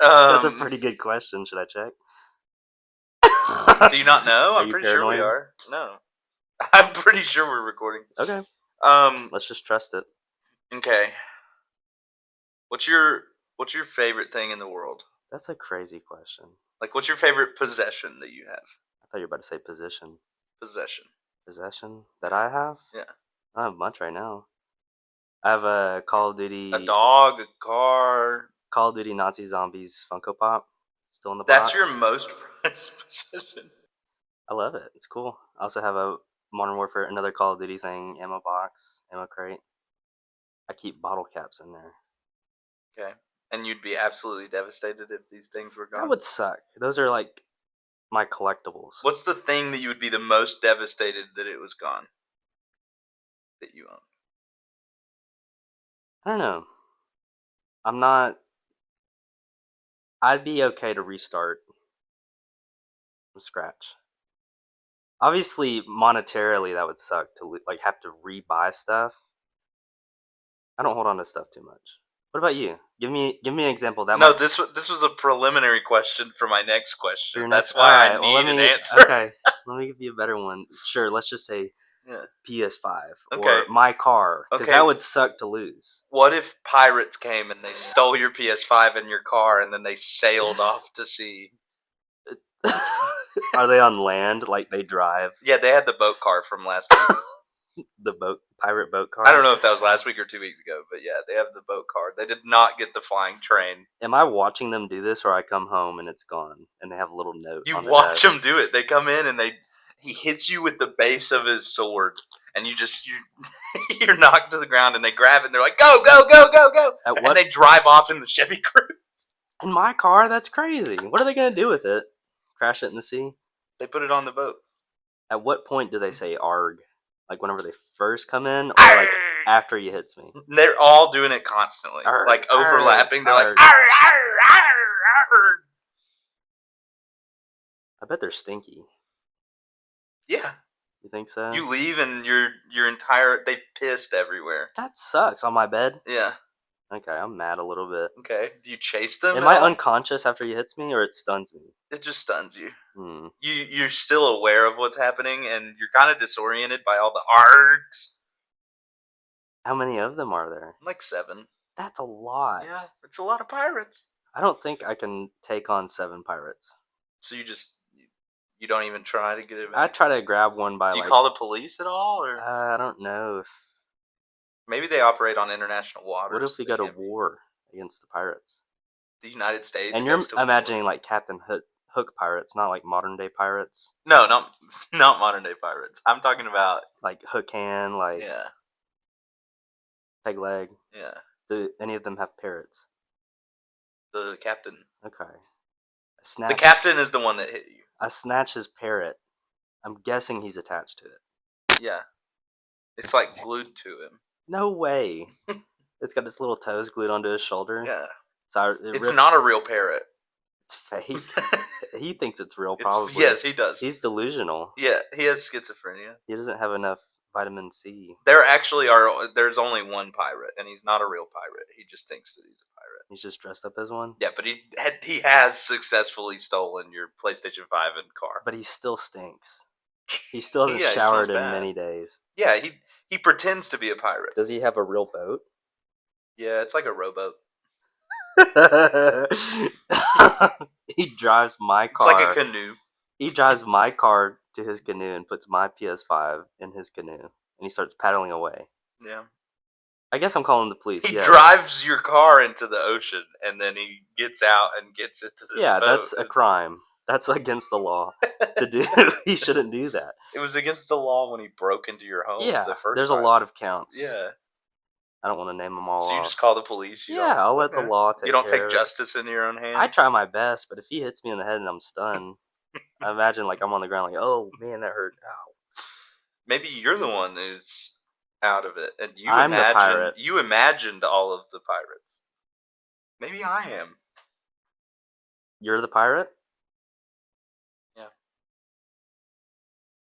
That's a pretty good question. Should I check? Do you not know? Are I'm you pretty paranoid? sure we are. No. I'm pretty sure we're recording. Okay. Um. Let's just trust it. Okay. What's your favorite thing in the world? That's a crazy question. Like, what's your favorite possession that you have? I thought you were about to say position. Possession. Possession that I have? Yeah. I don't have much right now. I have a Call of Duty. A dog, a car. Call of Duty Nazi Zombies Funko Pop. Still in the box. That's your most prized possession. I love it. It's cool. I also have a Modern Warfare, another Call of Duty thing, ammo box, ammo crate. I keep bottle caps in there. Okay. And you'd be absolutely devastated if these things were gone? That would suck. Those are like my collectibles. What's the thing that you would be the most devastated that it was gone? That you own? I don't know. I'm not. I'd be okay to restart from scratch. Obviously, monetarily, that would suck to like have to rebuy stuff. I don't hold on to stuff too much. What about you? Give me an example. This was a preliminary question for my next question. That's why I need an answer. Okay, let me give you a better one. Sure, let's just say PS5 or my car, because that would suck to lose. What if pirates came and they stole your PS5 and your car, and then they sailed off to sea? Are they on land? Like they drive? Yeah, they had the boat car from last week. The pirate boat car? I don't know if that was last week or 2 weeks ago, but yeah, they have the boat car. They did not get the flying train. Am I watching them do this, or I come home and it's gone, and they have a little note? You watch them do it. They come in and he hits you with the base of his sword, and you're knocked to the ground, and they grab it, and they're like, go, go, go, go, go! And they drive off in the Chevy Cruze. In my car? That's crazy. What are they going to do with it? Crash it in the sea? They put it on the boat. At what point do they say arg? Like whenever they first come in, or like after he hits me? They're all doing it constantly, arg, like overlapping. They're like, arg, arg, arg, arg. I bet they're stinky. Yeah. You think so? You leave and they've pissed everywhere. That sucks. On my bed? Yeah. Okay, I'm mad a little bit. Okay. Do you chase them? Am I unconscious after he hits me, or it stuns me? It just stuns you. You're still aware of what's happening, and you're kind of disoriented by all the args. How many of them are there? Like 7. That's a lot. Yeah, it's a lot of pirates. I don't think I can take on 7 pirates. So you don't even try to get it? I try to grab one by. Do you call the police at all, or? I don't know if. Maybe they operate on international waters. What if we go to war against the pirates? The United States. And you're imagining like Captain Hook pirates, not like modern day pirates. No, not modern day pirates. I'm talking about like Hook Hand, like Peg Leg. Yeah. Do any of them have parrots? The captain. Okay. The captain is the one that hit you. I snatch his parrot. I'm guessing he's attached to it. Yeah. It's like glued to him. No way. It's got its little toes glued onto his shoulder. Yeah. So it's not a real parrot. It's fake. He thinks it's real, probably. Yes, he does. He's delusional. Yeah, he has schizophrenia. He doesn't have enough vitamin C. There's only one pirate, and he's not a real pirate. He just thinks that he's a pirate. He's just dressed up as one? Yeah, but he has successfully stolen your PlayStation 5 and car. But he still stinks. He still hasn't showered in many days. Yeah, he pretends to be a pirate. Does he have a real boat? Yeah, it's like a rowboat. He drives my car. It's like a canoe. He drives my car to his canoe and puts my PS5 in his canoe, and he starts paddling away. Yeah. I guess I'm calling the police. He drives your car into the ocean, and then he gets out and gets it to the boat. Yeah, that's a crime. That's against the law to do. He shouldn't do that. It was against the law when he broke into your home. Yeah, the first there's time. a lot of counts. Yeah. I don't want to name them all. So you just call the police? I'll let the law take care of it. You don't take justice into your own hands? I try my best, but if he hits me in the head and I'm stunned, I imagine like I'm on the ground like, oh man, that hurt. Ow. Maybe you're the one who's out of it, and I'm the pirate. You imagined all of the pirates. Maybe I am. You're the pirate? Yeah.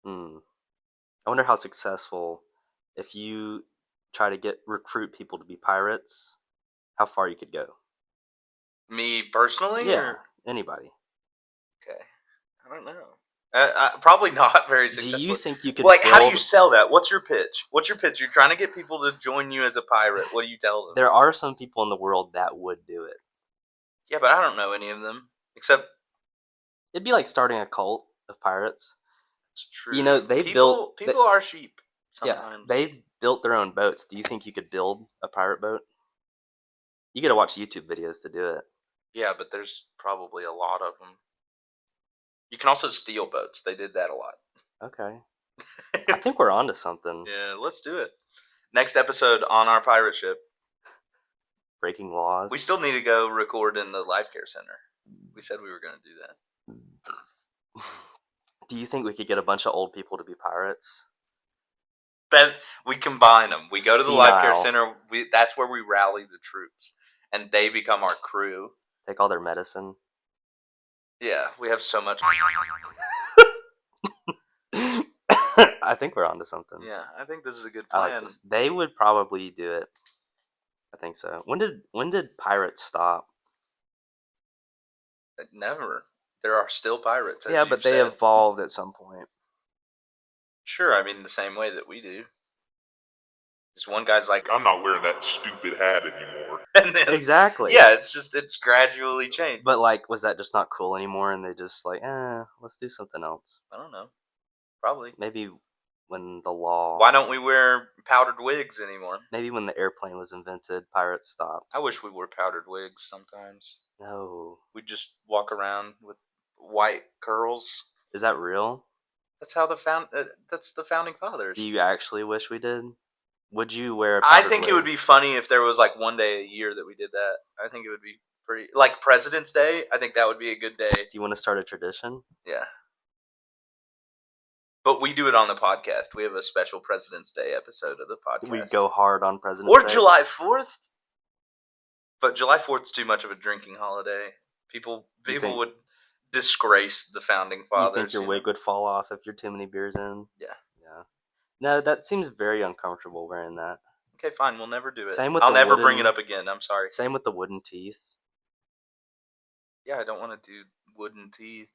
I wonder how successful, if you try to recruit people to be pirates, how far you could go. Me personally, Yeah, or anybody. okay, I don't know. Probably not very Do you successfully. think you could Like, how do you build? sell that? What's your pitch? What's your pitch? You're trying to get people to join you as a pirate. What do you tell them? There are some people in the world that would do it. Yeah, but I don't know any of them except It'd be like starting a cult of pirates. it's You know, true. they built. People are sheep Yeah, sometimes. they built their own boats. Do you think you could build a pirate boat? You got to watch YouTube videos to do it. Yeah, but there's probably a lot of them. You can also steal boats. They did that a lot. Okay, I think we're onto something. Yeah, let's do it. Next episode on our pirate ship. Breaking laws. We still need to go record in the life care center. We said we were going to do that. Do you think we could get a bunch of old people to be pirates? Then we combine them. We go to the life care Senile. center. That's where we rally the troops, and they become our crew. Take all their medicine. Yeah, we have so much. I think we're onto something. Yeah, I think this is a good I plan. like this. They would probably do it. I think so. When did pirates stop? Never. There are still pirates. As Yeah, but you've they said. evolved at some point. Sure, I mean the same way that we do. This one guy's like, I'm not wearing that stupid hat anymore. and then Exactly. yeah, it's gradually changed. But like, was that just not cool anymore? And they just like, let's do something else. I don't know. Probably. Maybe when the law. Why don't we wear powdered wigs anymore? Maybe when the airplane was invented, pirates stopped. I wish we wore powdered wigs sometimes. No. We'd just walk around with white curls. Is that real? That's how that's the founding fathers. Do you actually wish we did? Would you wear a I powdered think wig? it would be funny if there was like one day a year that we did that. I think it would be pretty like President's Day. I think that would be a good day. Do you want to start a tradition? Yeah. But we do it on the podcast. We have a special President's Day episode of the podcast. We go hard on President's or Day. July 4th. But July 4th's too much of a drinking holiday. People would disgrace the founding fathers. You think your wig would fall off if you're too many beers in? Yeah. Yeah. No, that seems very uncomfortable wearing that. Okay, fine. We'll never do it. Same with I'll the never wooden, bring it up again. I'm sorry. Same with the wooden teeth. Yeah, I don't want to do wooden teeth.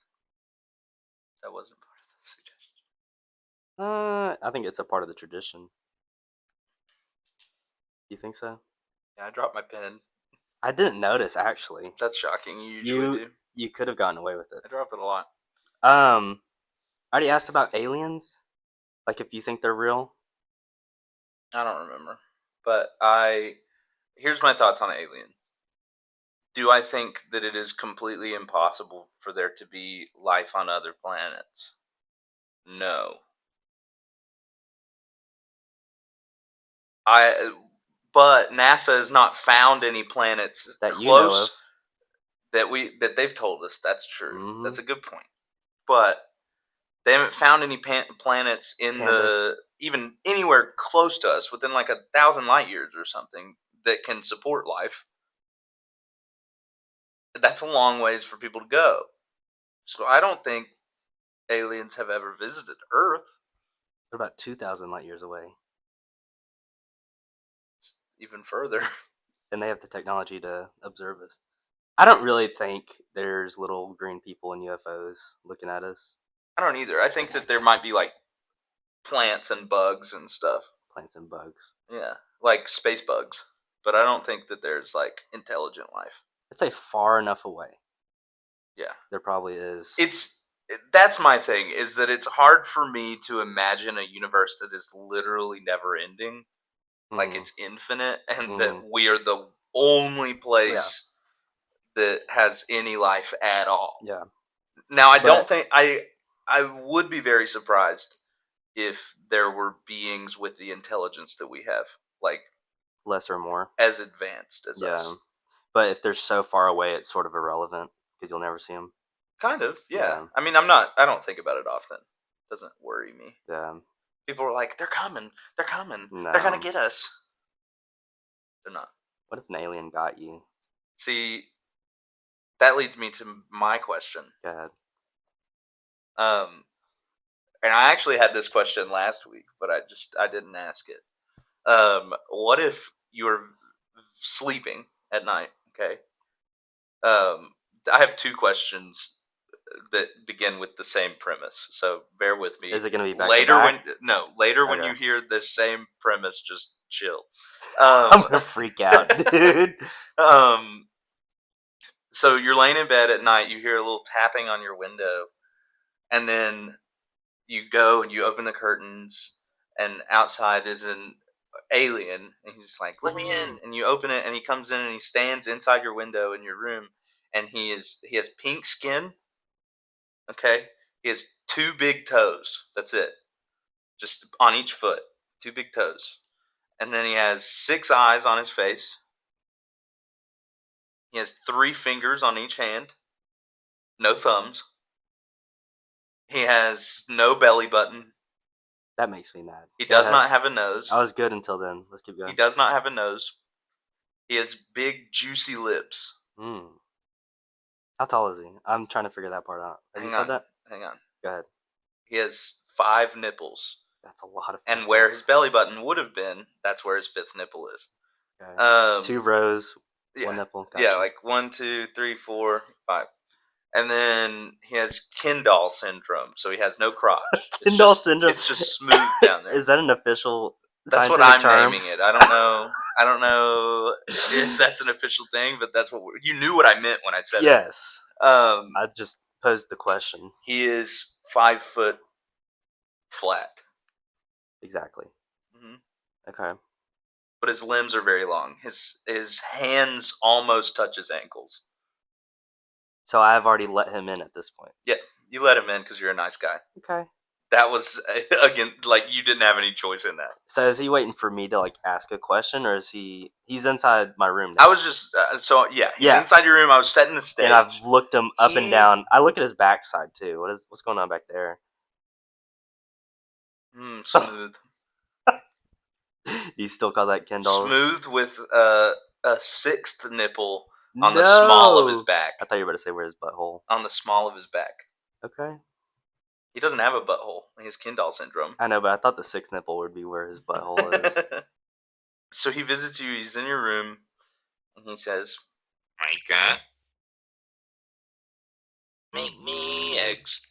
That wasn't part of the suggestion. I think it's a part of the tradition. You think so? Yeah, I dropped my pen. I didn't notice, actually. That's shocking. You usually do. You could have gotten away with it. I drop it a lot. I already asked about aliens. Like, if you think they're real. I don't remember. But here's my thoughts on aliens. Do I think that it is completely impossible for there to be life on other planets? No. But NASA has not found any planets that close you know of. that they've told us. That's true. Mm-hmm. That's a good point. But they haven't found any planets in the even anywhere close to us, within like 1,000 light years or something, that can support life. That's a long ways for people to go. So I don't think aliens have ever visited Earth. They're about 2,000 light years away. It's even further. And they have the technology to observe us. I don't really think there's little green people in UFOs looking at us. I don't either. I think that there might be like plants and bugs and stuff. Plants and bugs. Yeah, like space bugs. But I don't think that there's like intelligent life. I'd say far enough away. Yeah. There probably is. That's my thing, is that it's hard for me to imagine a universe that is literally never ending. Like it's infinite, and that we are the only place that has any life at all. Yeah. Now, I don't think I would be very surprised if there were beings with the intelligence that we have, like less or more, as advanced as us. But if they're so far away, it's sort of irrelevant because you'll never see them. Kind of, yeah. I mean, I don't think about it often. It doesn't worry me. Yeah. People are like, they're coming. No. They're gonna get us. They're not. What if an alien got you? See, that leads me to my question. Go ahead. And I actually had this question last week, but I didn't ask it. What if you were sleeping at night, okay? I have 2 questions that begin with the same premise, so bear with me. Is it gonna be back to later back? when Okay. you hear this same premise, just chill. I'm gonna freak out, dude. So you're laying in bed at night, you hear a little tapping on your window, and then you go and you open the curtains, and outside is an alien, and he's like, "Let me in!" And you open it, and he comes in, and he stands inside your window in your room, and he has pink skin. Okay, he has 2 big toes. That's it, just on each foot, 2 big toes, and then he has 6 eyes on his face. He has 3 fingers on each hand, no thumbs. He has no belly button. That makes me mad. He Go does ahead. not have a nose. I was good until then. Let's keep He going. does not have a nose. He has big, juicy lips. How tall is he? I'm trying to figure that part out. Have you said that? Hang on. Go ahead. He has 5 nipples. That's a lot of. And nipples. where his belly button would have been, that's where his 5th nipple is. Okay. 2 rows, yeah, 1 nipple. Gotcha. Yeah, like 1, 2, 3, 4, 5. And then he has Kendall syndrome, so he has no crotch. Kendall syndrome. It's just smooth down there. Is that an official? That's what I'm naming it. I don't know. I don't know if that's an official thing, but that's what you knew what I meant when I said it. Yes. I just posed the question. He is 5 foot flat. Exactly. Mm-hmm. Okay. But his limbs are very long. His hands almost touch his ankles. So I've already let him in at this point. Yeah, you let him in because you're a nice guy. Okay. That was, again, like, you didn't have any choice in that. So is he waiting for me to, like, ask a question, or is he... He's inside my room now. I was just... he's inside your room. I was setting the stage. And I've looked him up and down. I look at his backside, too. What's going on back there? Smooth. Do you still call that Kendall? Smooth with a 6th nipple on the small of his back. I thought you were about to say where his butthole. On the small of his back. Okay. He doesn't have a butthole. He has Kendall syndrome. I know, but I thought the 6th nipple would be where his butthole is. So he visits you. He's in your room, and he says, "Micah, make me eggs."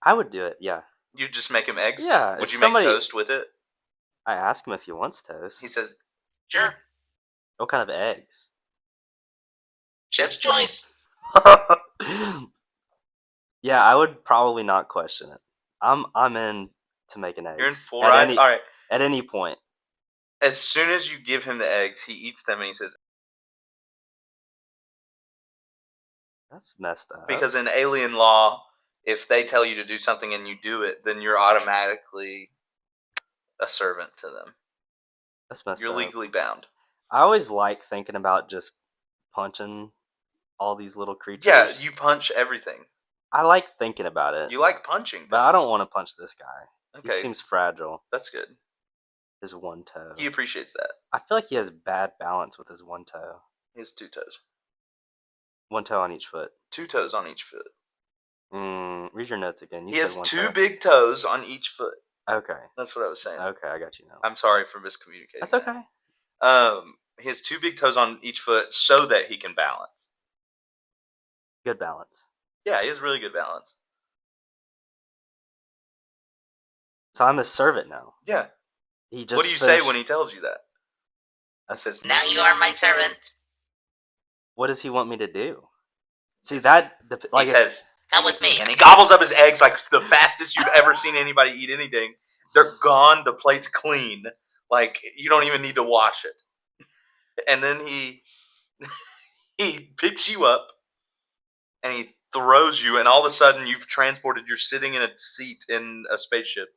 I would do it, yeah. You just make him eggs? Yeah. Would you make toast with it? I ask him if he wants toast. He says, "Sure." What kind of eggs? Chef's choice. Yeah, I would probably not question it. I'm in to make an egg. You're in full ride? All right. At any point. As soon as you give him the eggs, he eats them and he says, "That's messed up." Because in alien law, if they tell you to do something and you do it, then you're automatically a servant to them. That's messed up. You're legally bound. I always like thinking about just punching all these little creatures. Yeah, you punch everything. I like thinking about it. You like punching things. But I don't want to punch this guy. Okay. He seems fragile. That's good. His 1 toe. He appreciates that. I feel like he has bad balance with his 1 toe. He has 2 toes. 1 toe on each foot. 2 toes on each foot. Read your notes again. He has 2 big toes on each foot. Okay. That's what I was saying. Okay, I got you now. I'm sorry for miscommunicating. That's okay. He has 2 big toes on each foot so that he can balance. Good balance. Yeah, he has really good balance. So I'm his servant now. Yeah. He just what do you say when he tells you that? I says, "Now you are my servant." What does he want me to do? See that? He says, "Come with me." and he gobbles up his eggs like the fastest you've ever seen anybody eat anything. They're gone. The plate's clean. Like, you don't even need to wash it. And then he picks you up and he throws you, and all of a sudden you're sitting in a seat in a spaceship.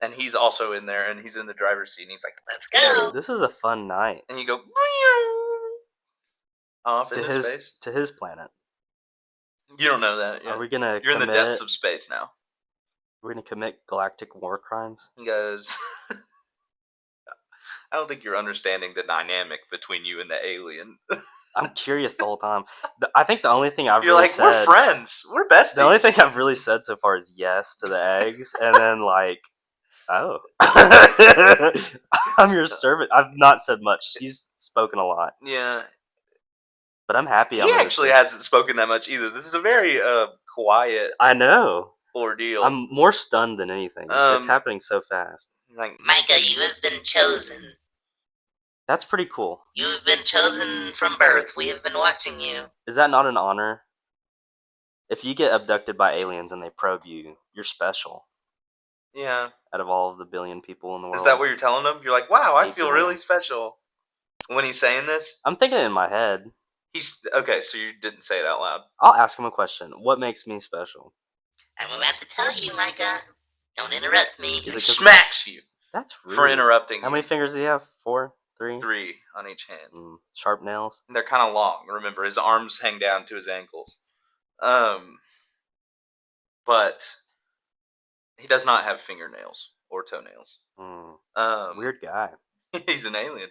And he's also in there, and he's in the driver's seat, and he's like, "Let's go." This is a fun night. And you go off into space. To his planet. You don't know that. Yeah. Are we gonna You're in the depths of space now. We're gonna commit galactic war crimes? He goes, I don't think you're understanding the dynamic between you and the alien. I'm curious the whole time. I think the only thing I've You're really like, said... we're friends. We're besties. The only thing I've really said so far is yes to the eggs, and then like, oh. I'm your servant. I've not said much. He's spoken a lot. Yeah. But I'm happy. He I'm in the actually ship. hasn't spoken that much either. This is a very quiet I know. ordeal. I'm more stunned than anything. It's happening so fast. Like, Micah, you have been chosen. That's pretty cool. You have been chosen from birth. We have been watching you. Is that not an honor? If you get abducted by aliens and they probe you, you're special. yeah. Out of all of the billion people in the world. Is that what you're telling him? You're like, wow, I 8 feel billion. really special. When he's saying this, I'm thinking it in my head. he's okay. So you didn't say it out loud. I'll ask him a question. What makes me special? I'm about to tell you, Micah. Don't interrupt me. Is it He 'cause- smacks you That's rude. for interrupting. How many fingers do you have? 4? 3? 3 on each hand. Sharp nails. They're kind of long. Remember, his arms hang down to his ankles. But he does not have fingernails or toenails. Weird guy. He's an alien.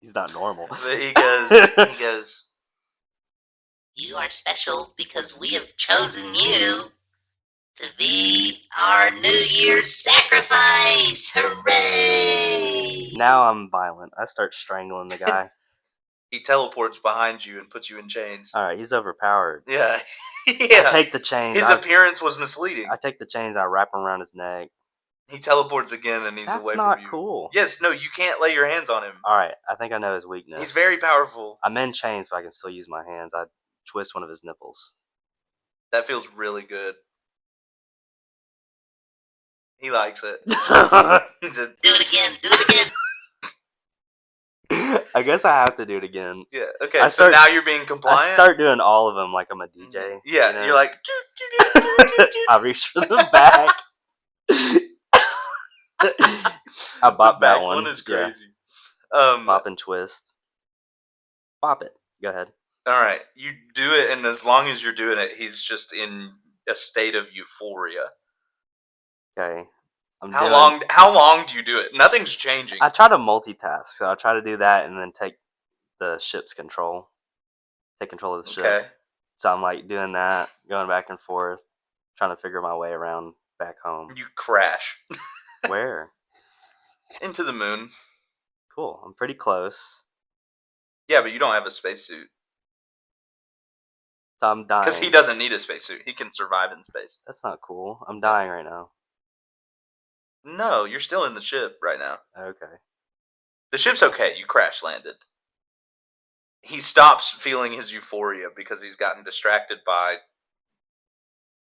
He's not normal. But he goes. You are special because we have chosen you to be our New Year's sacrifice. Hooray! Now I'm violent. I start strangling the guy. He teleports behind you and puts you in chains. Alright, he's overpowered. Yeah. I take the chains. His appearance was misleading. I take the chains, I wrap them around his neck. He teleports again and he's That's away not from you. cool. Yes, no, you can't lay your hands on him. Alright, I think I know his weakness. He's very powerful. I'm in chains, but I can still use my hands. I twist one of his nipples. That feels really good. He likes it. He said, Do it again. Do it again. I guess I have to do it again. yeah, okay, I so start- now you're being compliant? I start doing all of them like I'm a DJ. Yeah, you know? you're like... I reach for the back. I bop that back one. is Yeah. crazy. Bop and twist. Bop it. Go ahead. Alright, you do it, and as long as you're doing it, he's just in a state of euphoria. Okay. How long do you do it? Nothing's changing. I try to multitask, so I try to do that and then take the ship's control. Take control of the ship. Okay. So I'm like doing that, going back and forth, trying to figure my way around back home. You crash Where? into the moon. Cool. I'm pretty close. Yeah, but you don't have a spacesuit. So I'm dying. Because he doesn't need a spacesuit. He can survive in space. That's not cool. I'm dying right now. No, you're still in the ship right now. Okay. The ship's okay. You crash landed. He stops feeling his euphoria because he's gotten distracted by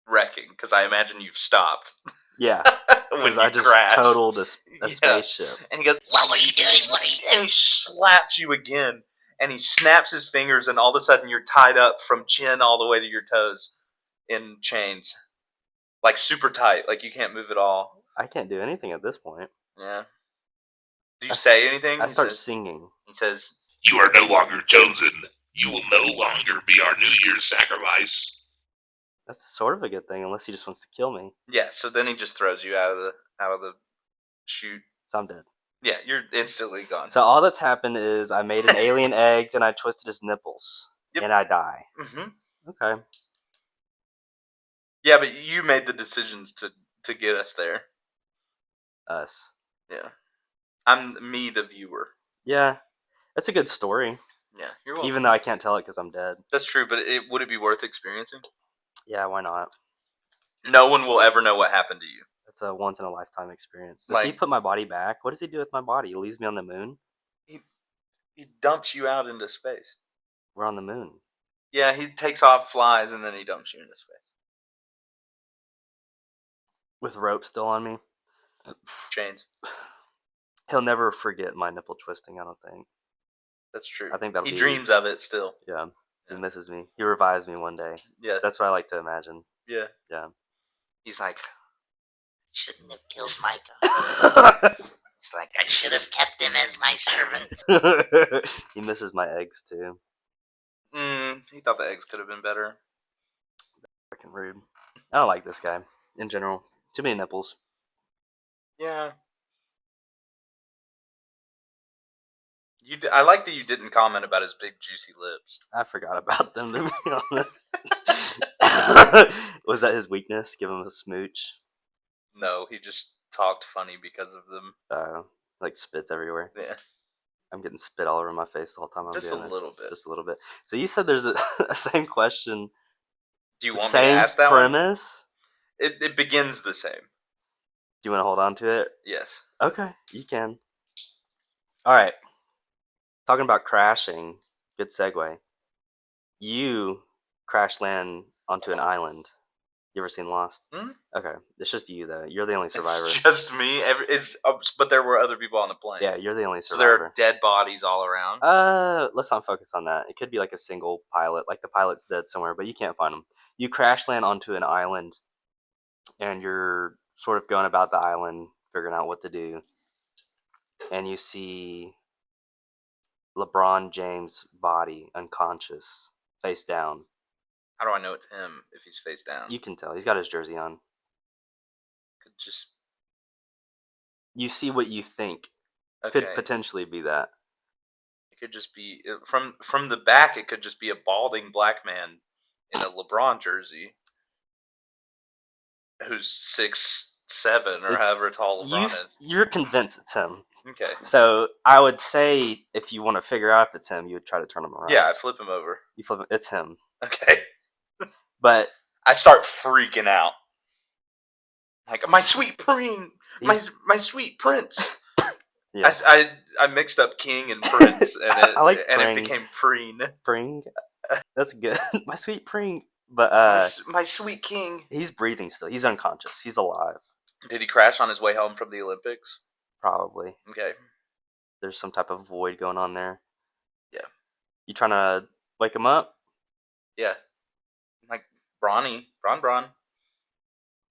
wrecking. Because I imagine you've stopped Yeah. when Because you I just crash. totaled a Yeah. spaceship. And he goes, What were you doing? What are you doing? and he slaps you again. And he snaps his fingers, and all of a sudden you're tied up from chin all the way to your toes in chains. Like super tight. Like you can't move at all. I can't do anything at this point. Yeah. Do you say anything? I start singing. He says, You are no longer chosen. You will no longer be our New Year's sacrifice. That's sort of a good thing, unless he just wants to kill me. yeah. So then he just throws you out of the chute. So I'm dead. Yeah, you're instantly gone. So all that's happened is I made an alien eggs and I twisted his nipples. Yep. And I die. Mm-hmm. Okay. Yeah, but you made the decisions to get us there. Us. Yeah. I'm me, the viewer. Yeah. That's a good story. Yeah, you're welcome. Even though I can't tell it because I'm dead. That's true, but would it be worth experiencing? Yeah, why not? No one will ever know what happened to you. It's a once in a lifetime experience. Does he Like- put my body back? What does he do with my body? He leaves me on the moon? He dumps you out into space. We're on the moon. Yeah, he takes off, flies, and then he dumps you into space. With rope still on me. Chains. He'll never forget my nipple twisting, I don't think. That's true. I think that'll he be- dreams of it still. Yeah. He Yeah. misses me. He revives me one day. Yeah. That's what I like to imagine. Yeah. Yeah. He's like, Shouldn't have killed Micah. It's like, I should have kept him as my servant. He misses my eggs too. he thought the eggs could have been better. Freaking rude. I don't like this guy in general. Too many nipples. Yeah. I like that you didn't comment about his big juicy lips. I forgot about them, to be honest. Was that his weakness? Give him a smooch? No, he just talked funny because of them. Like spits everywhere. Yeah. I'm getting spit all over my face the whole time I'm Just a doing this. litlittle bit. Just a little bit. So you said there's a same question. Do you want me to ask that premise? one? It begins the same. Do you want to hold on to it? Yes. Okay, you can. All right. Talking about crashing. Good segue. You crash land onto an island. You ever seen Lost? Hmm? Okay, it's just you though. You're the only survivor. It's just me. But there were other people on the plane. Yeah, you're the only So there survivor. are dead bodies all around. Let's not focus on that. It could be like a single pilot, like the pilot's dead somewhere, but you can't find him. You crash land onto an island, and you're sort of going about the island, figuring out what to do, and you see LeBron James' body unconscious, face down. How do I know it's him if he's face down? You can tell he's got his jersey on. Could just You see what you think okay. could potentially be that. It could just be from the back. It could just be a balding black man in a LeBron jersey who's 6'7" or however tall LeBron is. You're convinced it's him. Okay. So I would say if you want to figure out if it's him, you would try to turn him around. Yeah, I flip him over. You flip him. It's him. Okay. But I start freaking out. Like, my sweet preen, my sweet prince. yeah. I mixed up king and prince, and it I like it became preen. Pring. That's good. My sweet Pring. But my sweet king. he's breathing still. He's unconscious. He's alive. Did he crash on his way home from the Olympics? Probably. Okay. There's some type of void going on there. Yeah. You trying to wake him up? Yeah. Like Bron.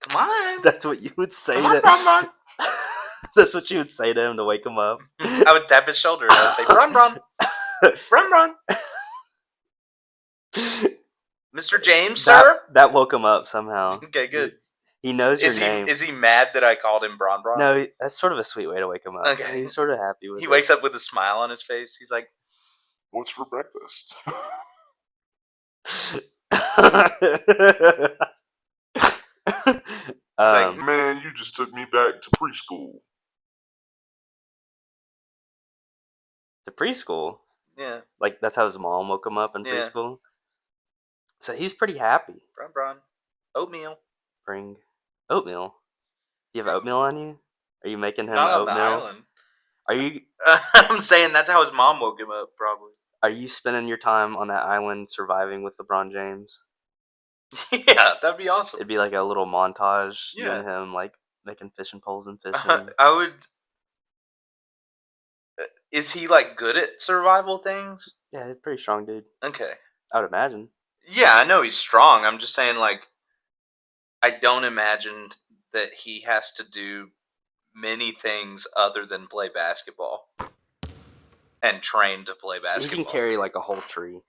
Come on. That's what you would say Come on, to Bron. That's what you would say to him to wake him up. I would tap his shoulder and I would say, Bron. Mr. James, sir? That woke him up somehow. Okay, good. He knows your name. Is he mad that I called him Bron? No, that's sort of a sweet way to wake him up. Okay. He's sort of happy with it. He wakes up with a smile on his face. He's like, What's for breakfast? Man, you just took me back to preschool. To preschool? yeah, Like, that's how his mom woke him up in Yeah. preschool? So he's pretty happy. Bron. Oatmeal. Bring oatmeal. Do you have oatmeal on you? Are you making him Not on oatmeal? the island. Are you I'm saying that's how his mom woke him up, probably. are you spending your time on that island surviving with LeBron James? Yeah, that'd be awesome. It'd be like a little montage, you Yeah. and him like making fishing poles and fishing. I would. Is he like good at survival things? Yeah, he's a pretty strong dude. Okay. I would imagine. Yeah, I know he's strong. I'm just saying, like, I don't imagine that he has to do many things other than play basketball and train to play basketball. He can carry like a whole tree.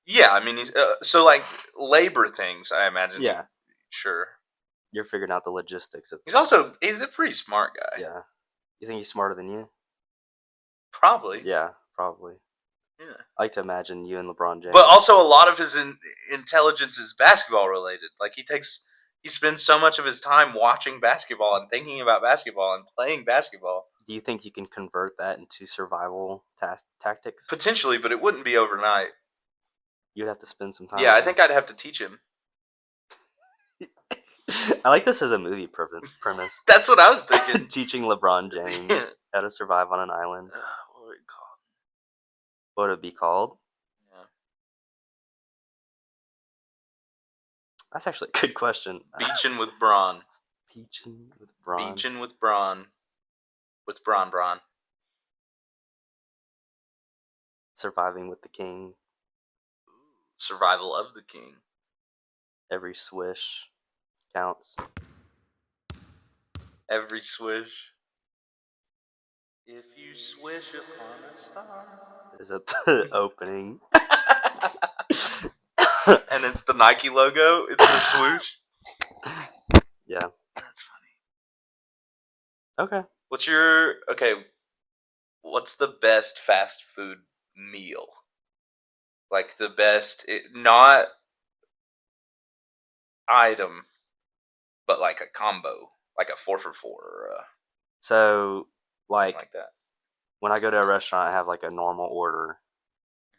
Yeah, I mean, he's so like labor things. I imagine. Yeah. Sure. You're figuring out the logistics of He's a pretty smart guy. Yeah. You think he's smarter than you? Probably. Yeah, probably. Yeah. I like to imagine you and LeBron James. But also, a lot of his intelligence is basketball related. Like he spends so much of his time watching basketball and thinking about basketball and playing basketball. Do you think you can convert that into survival tactics? Potentially, but it wouldn't be overnight. You'd have to spend some time. Yeah, with I think I'd have to teach him. I like this as a movie premise. That's what I was thinking. Teaching LeBron James how to survive on an island. What would it call? What would it be called? Yeah. That's actually a good question. Beaching with Braun. Beaching with Braun. Beaching with Braun. With Braun. Surviving with the king. Survival of the king. Every swish counts. Every swish. If you swish upon a star. Is it the opening? And it's the Nike logo. It's the swoosh. Yeah. That's funny. Okay. What's the best fast food meal? Like the best, not item, but like a combo, like a 4 for $4 or So, like something like that. when I go to a restaurant, I have like a normal order.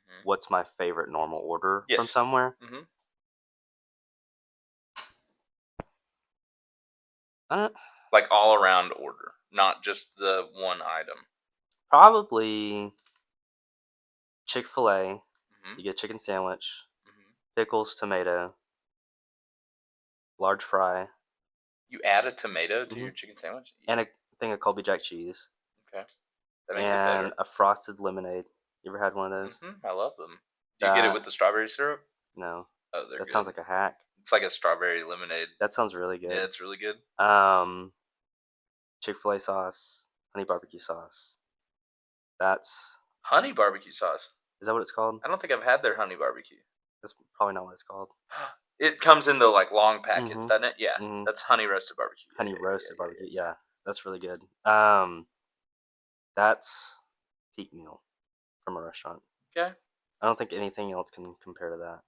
Mhm. What's my favorite normal order from Yes. somewhere? Mhm. Uh, Like all around order, not just the one item. Probably Chick-fil-A. Mhm. You get a chicken sandwich, Mhm. pickles, tomato, large fry, You add a tomato to Mhm. your chicken sandwich, and a thing of Colby Jack cheese, okay, that makes it and better. a frosted lemonade. You ever had one of those? I love them. Do you get it That with the strawberry syrup? no, Oh, they're that good. sounds like a hack. It's like a strawberry lemonade. That sounds really Yeah, good. it's really good. Chick-fil-A sauce, honey barbecue sauce. That's Honey barbecue sauce. is that what it's called? I don't think I've had their honey barbecue. That's probably not what it's called. It comes in the like long packets, Mhm. doesn't it? Yeah, Mhm. that's honey roasted barbecue. Yeah, Honey yeah, roasted yeah, barbecue. Yeah, that's really good. That's peak meal from a restaurant. yeah. Okay. I don't think anything else can compare to that.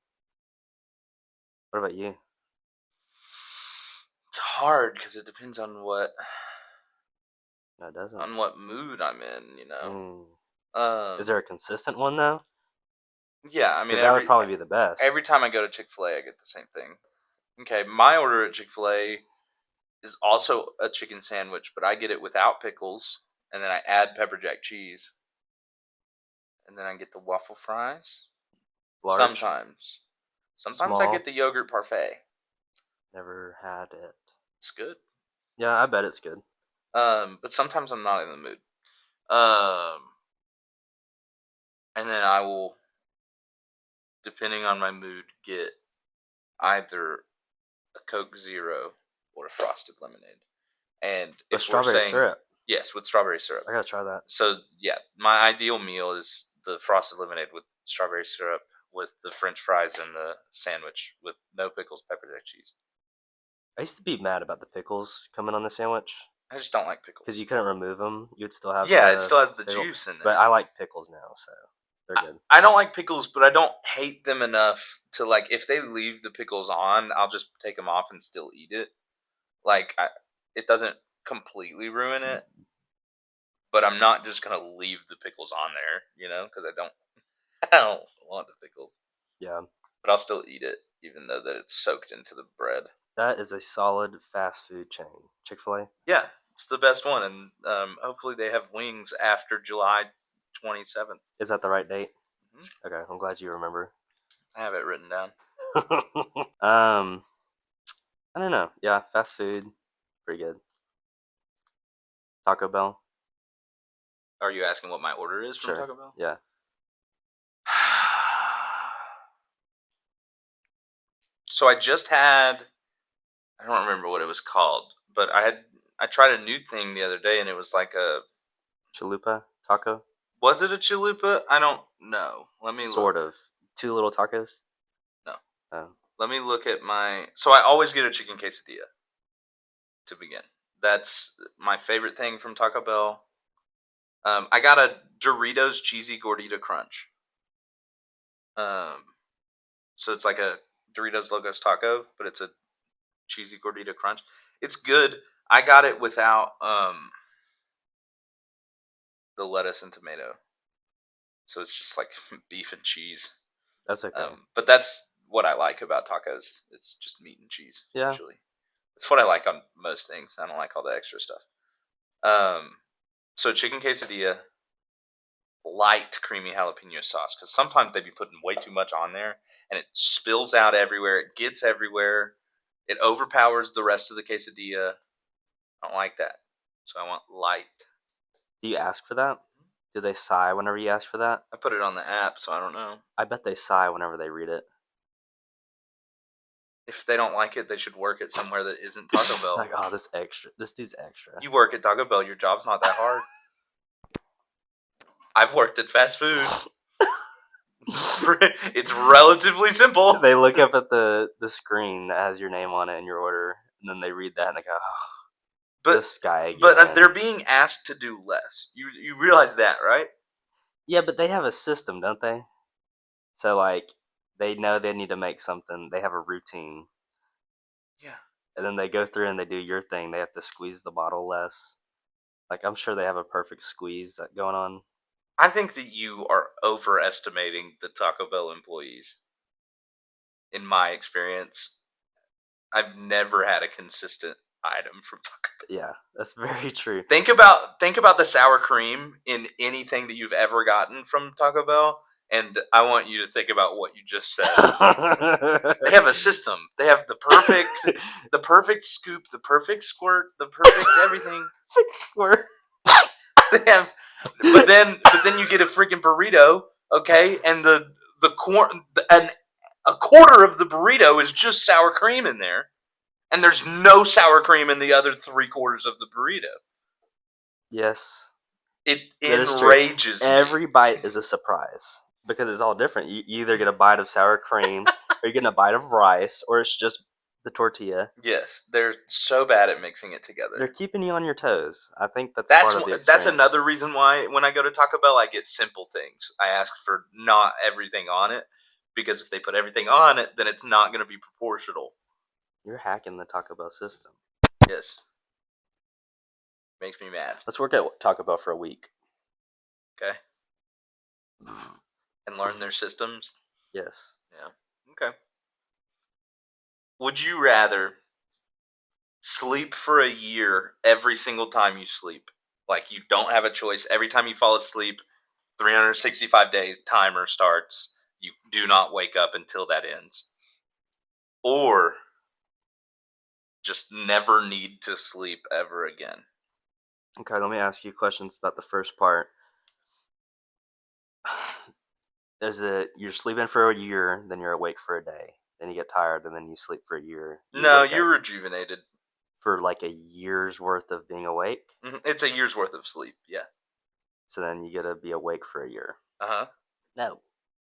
What about you? It's hard because it depends on No, it doesn't. what mood I'm in. Is there a consistent one though? Yeah. I mean, Because that would probably be the best. every time I go to Chick-fil-A, I get the same thing. Okay, my order at Chick-fil-A is also a chicken sandwich, but I get it without pickles, and then I add pepper jack cheese, and then I get the waffle fries. Large, Sometimes I small. get the yogurt parfait. Never had it. It's good. Yeah, I bet it's good. But sometimes I'm not in the mood. Um, and then I will, depending on my mood, get either a Coke Zero or a frosted lemonade. And With if we're strawberry saying syrup. yes, with strawberry syrup. I gotta try that. So yeah, my ideal meal is the frosted lemonade with strawberry syrup, with the French fries and the sandwich with no pickles, pepper jack cheese. I used to be mad about the pickles coming on the sandwich I just don't like pickles. because you couldn't remove them. You'd still have Yeah, it still has the pickle. juice in there. But I like pickles now, so they're good. I don't like pickles, but I don't hate them enough to like. If they leave the pickles on, I'll just take them off and still eat it. It doesn't completely ruin it, but I'm not just gonna leave the pickles on there, because I don't. I don't want the pickles, Yeah, but I'll still eat it, even though that it's soaked into the bread. that is a solid fast food chain. Chick-fil-A. Yeah, it's the best one, and hopefully they have wings after July 27th. Is that the right date? Mm-hmm. Okay, I'm glad you remember. I have it written down. I don't know. Yeah, fast food, pretty good. Taco Bell. Are you asking what my order is from Sure. Taco Bell? Yeah. So I just had, I don't remember what it was called, but I tried a new thing the other day, and it was like Chalupa taco. was it a chalupa? I don't know. Let me Sort look. of. 2 little tacos. No. Oh. Let me look at so I always get a chicken quesadilla to begin. That's my favorite thing from Taco Bell. I got a Doritos cheesy gordita crunch. So it's like a Doritos Locos taco, but it's a cheesy gordita crunch. It's good. I got it without the lettuce and tomato, so it's just like beef and cheese. That's okay. But that's what I like about tacos. It's just meat and cheese. Yeah. Usually, that's what I like on most things. I don't like all the extra stuff. So chicken quesadilla, light creamy jalapeno sauce, because sometimes they be putting way too much on there, and it spills out everywhere. It gets everywhere. It overpowers the rest of the quesadilla. I don't like that. So I want light. Do you ask for that? Do they sigh whenever you ask for that? I put it on the app, so I don't know. I bet they sigh whenever they read it. If they don't like it, they should work at somewhere that isn't Taco Bell. Like, oh, this dude's extra. You work at Taco Bell, your job's not that hard. I've worked at fast food. It's relatively simple. They look up at the screen that has your name on it and your order, and then they read that and they go, oh, this guy again. But they're being asked to do less. You realize that, right? Yeah, but they have a system, don't they? So, like, they know they need to make something. They have a routine. Yeah. And then they go through and they do your thing. They have to squeeze the bottle less. Like, I'm sure they have a perfect squeeze that going on. I think that you are overestimating the Taco Bell employees. In my experience, I've never had a consistent item from Taco Bell. Yeah, that's very true. Think about the sour cream in anything that you've ever gotten from Taco Bell, and I want you to think about what you just said. They have a system. They have the perfect scoop, the perfect squirt, the perfect everything. Perfect squirt. They have, but then you get a freaking burrito, okay, and a quarter of the burrito is just sour cream in there, and there's no sour cream in the other 3/4 of the burrito. Yes, It that is true. enrages me. Every bite is a surprise because it's all different. You either get a bite of sour cream, or you're getting a bite of rice, or it's just the tortilla. Yes, they're so bad at mixing it together. They're keeping you on your toes. I think that's part of the experience. That's another reason why when I go to Taco Bell, I get simple things. I ask for not everything on it, because if they put everything on it, then it's not going to be proportional. You're hacking the Taco Bell system. Yes. Makes me mad. Let's work at Taco Bell for a week. Okay. And learn their systems. Yes. Yeah. Okay. Would you rather sleep for a year every single time you sleep? Like, you don't have a choice. Every time you fall asleep, 365 days timer starts. You do not wake up until that ends. Or just never need to sleep ever again. Okay, let me ask you questions about the first part. Is it you're sleeping for a year, then you're awake for a day, then you get tired, and then you sleep for a year? No, you're rejuvenated. For like a year's worth of being awake? It's a year's worth of sleep, yeah. So then you gotta be awake for a year. Uh-huh. No.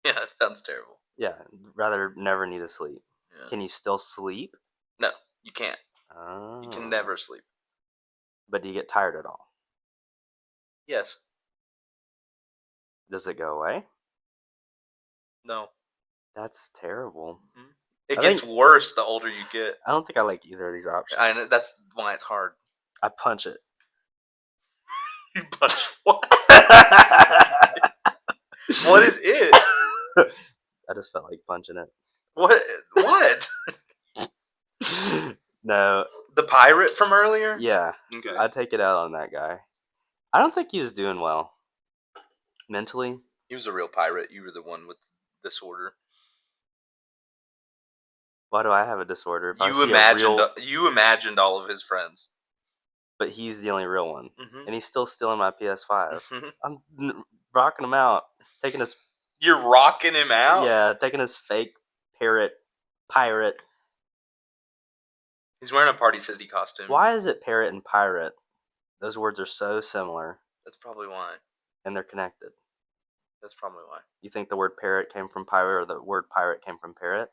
Yeah, that sounds terrible. Yeah, rather never need to sleep. Yeah. Can you still sleep? No, you can't. Oh. You can never sleep. But do you get tired at all? Yes. Does it go away? No. That's terrible. Mm-hmm. It gets worse the older you get. I don't think I like either of these options. I know, that's why it's hard. I punch it. You punch what? What is it? I just felt like punching it. What? No. The pirate from earlier? Yeah. Okay. I'd take it out on that guy. I don't think he was doing well. Mentally. He was a real pirate. You were the one with disorder. Why do I have a disorder? You imagined all of his friends. But he's the only real one. Mm-hmm. And he's still stealing my PS5. Mm-hmm. I'm rocking him out. Taking his... You're rocking him out? Yeah, taking his fake pirate. He's wearing a Party City costume. Why is it parrot and pirate? Those words are so similar. That's probably why. And they're connected. That's probably why. You think the word parrot came from pirate, or the word pirate came from parrot?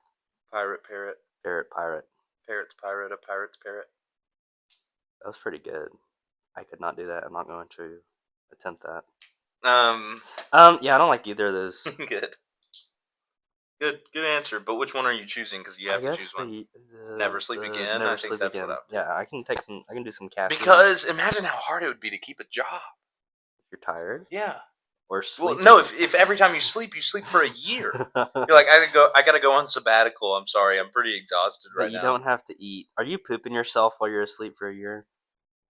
Pirate, parrot. Parrot, pirate. Parrot's pirate, a pirate's parrot. That was pretty good. I could not do that. I'm not going to attempt that. Yeah, I don't like either of those. Good answer. But which one are you choosing? Because you have to choose one. Never sleep again. Never I think sleep that's again. what I would do. Yeah, I can take some. I can do some caffeine. Because imagine how hard it would be to keep a job. If you're tired. Yeah. Or sleep. Well, no. If every time you sleep for a year, you're like, I gotta go on sabbatical. I'm sorry, I'm pretty exhausted right now. But you don't have to eat. Are you pooping yourself while you're asleep for a year?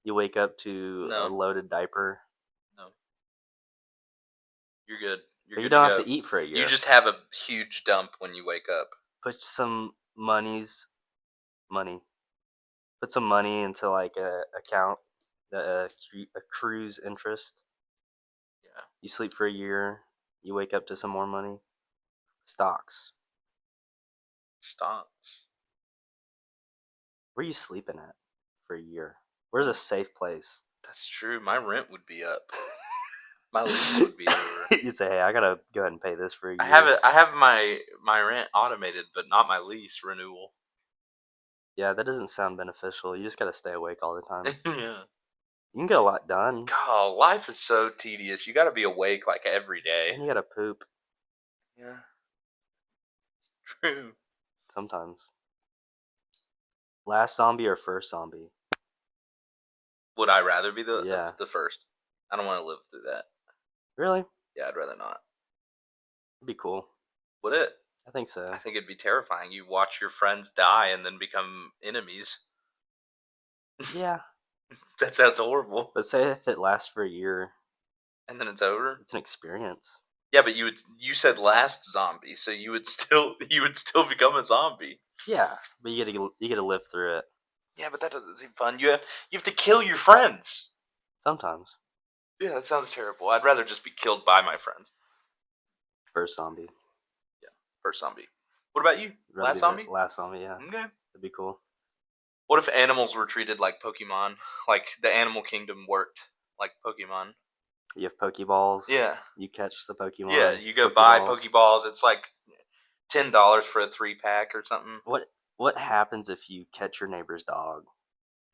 You wake up to a loaded diaper. No. You're good. You don't have to eat for a year. You just have a huge dump when you wake up. Put some money. Put some money into like a account, a cruise interest. Yeah. You sleep for a year. You wake up to some more money. Stocks. Where are you sleeping at for a year? Where's a safe place? That's true. My rent would be up. My lease would be over. You say, hey, I gotta go ahead and pay this for a year. I have my rent automated, but not my lease renewal. Yeah, that doesn't sound beneficial. You just gotta stay awake all the time. Yeah. You can get a lot done. God, life is so tedious. You gotta be awake like every day. And you gotta poop. Yeah. True. Sometimes. Last zombie or first zombie? Would I rather be Yeah. the first? I don't want to live through that. Really? Yeah, I'd rather not. It'd be cool. Would it? I think so. I think it'd be terrifying. You watch your friends die and then become enemies. Yeah. That sounds horrible. But say if it lasts for a year, And then it's over. it's an experience. Yeah, but you said last zombie, so you would still become a zombie. Yeah, but you get to live through it Yeah, but that doesn't seem fun. You have to kill your friends. sometimes. Yeah, that sounds terrible. I'd rather just be killed by my friends. First zombie. First zombie. What about you? Rather Last be the zombie? Last zombie, yeah. Okay. That'd be cool. What if animals were treated like Pokemon? Like the animal kingdom worked like Pokemon? You have Pokeballs. Yeah. You catch the Pokemon. Yeah, you go buy Pokeballs. It's like $10 for a 3-pack or something. What happens if you catch your neighbor's dog?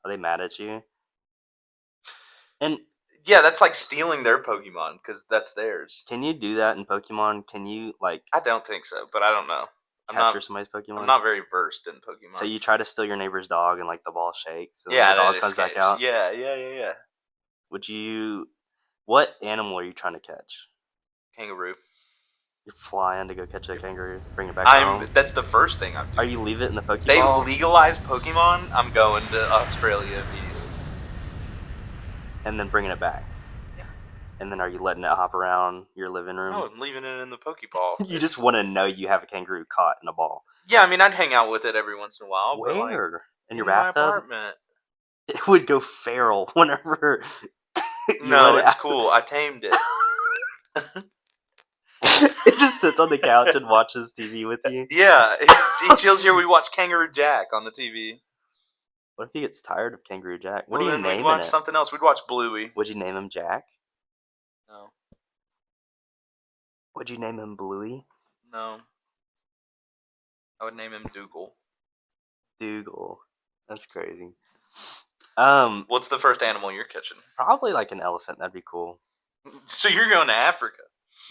Are they mad at you? And yeah, that's like stealing their Pokemon because that's theirs. Can you do that in Pokemon? Can you like I don't think so, but I don't know. capture somebody's Pokemon? I'm not very versed in Pokemon. So you try to steal your neighbor's dog and like the ball shakes and yeah, the dog it comes back escapes. out? Yeah. Would you what animal are you trying to catch? Kangaroo. You're flying to go catch a kangaroo, bring it back home. That's the first thing I'm doing. Are you leave it in the Pokeball? They legalize Pokemon, I'm going to Australia immediately. And then bringing it back. Yeah. And then are you letting it hop around your living room? No, I'm leaving it in the Pokeball. You just want to know you have a kangaroo caught in a ball. Yeah, I mean, I'd hang out with it every once in a while. Where? But like, in your my bathtub? apartment. It would go feral whenever. No, it's cool. I tamed it. It just sits on the couch and watches TV with you. Yeah, he chills here. We watch Kangaroo Jack on the TV. What if he gets tired of Kangaroo Jack? What Well, do you then name we'd watch it? something else. We'd watch Bluey. Would you name him Jack? No. Would you name him Bluey? No. I would name him Dougal. Dougal. That's crazy. What's the first animal you're catching? Probably like an elephant. That'd be cool. So you're going to Africa.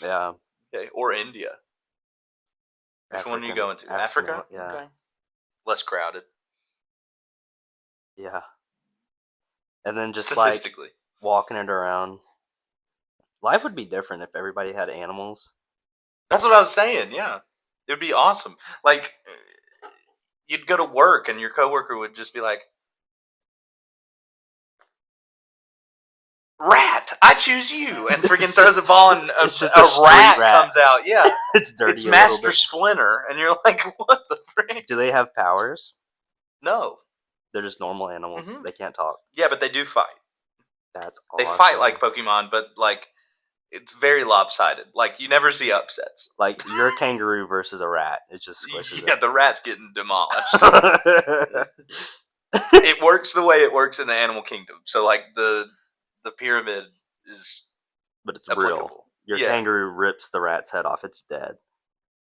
Yeah. Okay, or India. Which one are you going to? Africa? Yeah. Okay. Less crowded. Yeah. And then just statistically, like walking it around. Life would be different if everybody had animals. That's what I was saying. Yeah, it would be awesome. Like, you'd go to work and your coworker would just be like, "Rat, I choose you," and freaking throws a ball and a It's just a street rat. comes out. Yeah, It's dirty. it's a little Master bit. Splinter, and you're like, "What the frick?" Do they have powers? No. They're just normal animals. Mhm. They can't talk. Yeah, but they do fight. That's They awesome. fight like Pokemon, but like it's very lopsided. Like you never see upsets. Like you're a kangaroo versus a rat. It just squishes Yeah, the rat's getting demolished. it. It works the way it works in the animal kingdom. So like the pyramid is But it's applicable. real. Your Yeah. kangaroo rips the rat's head off. It's dead.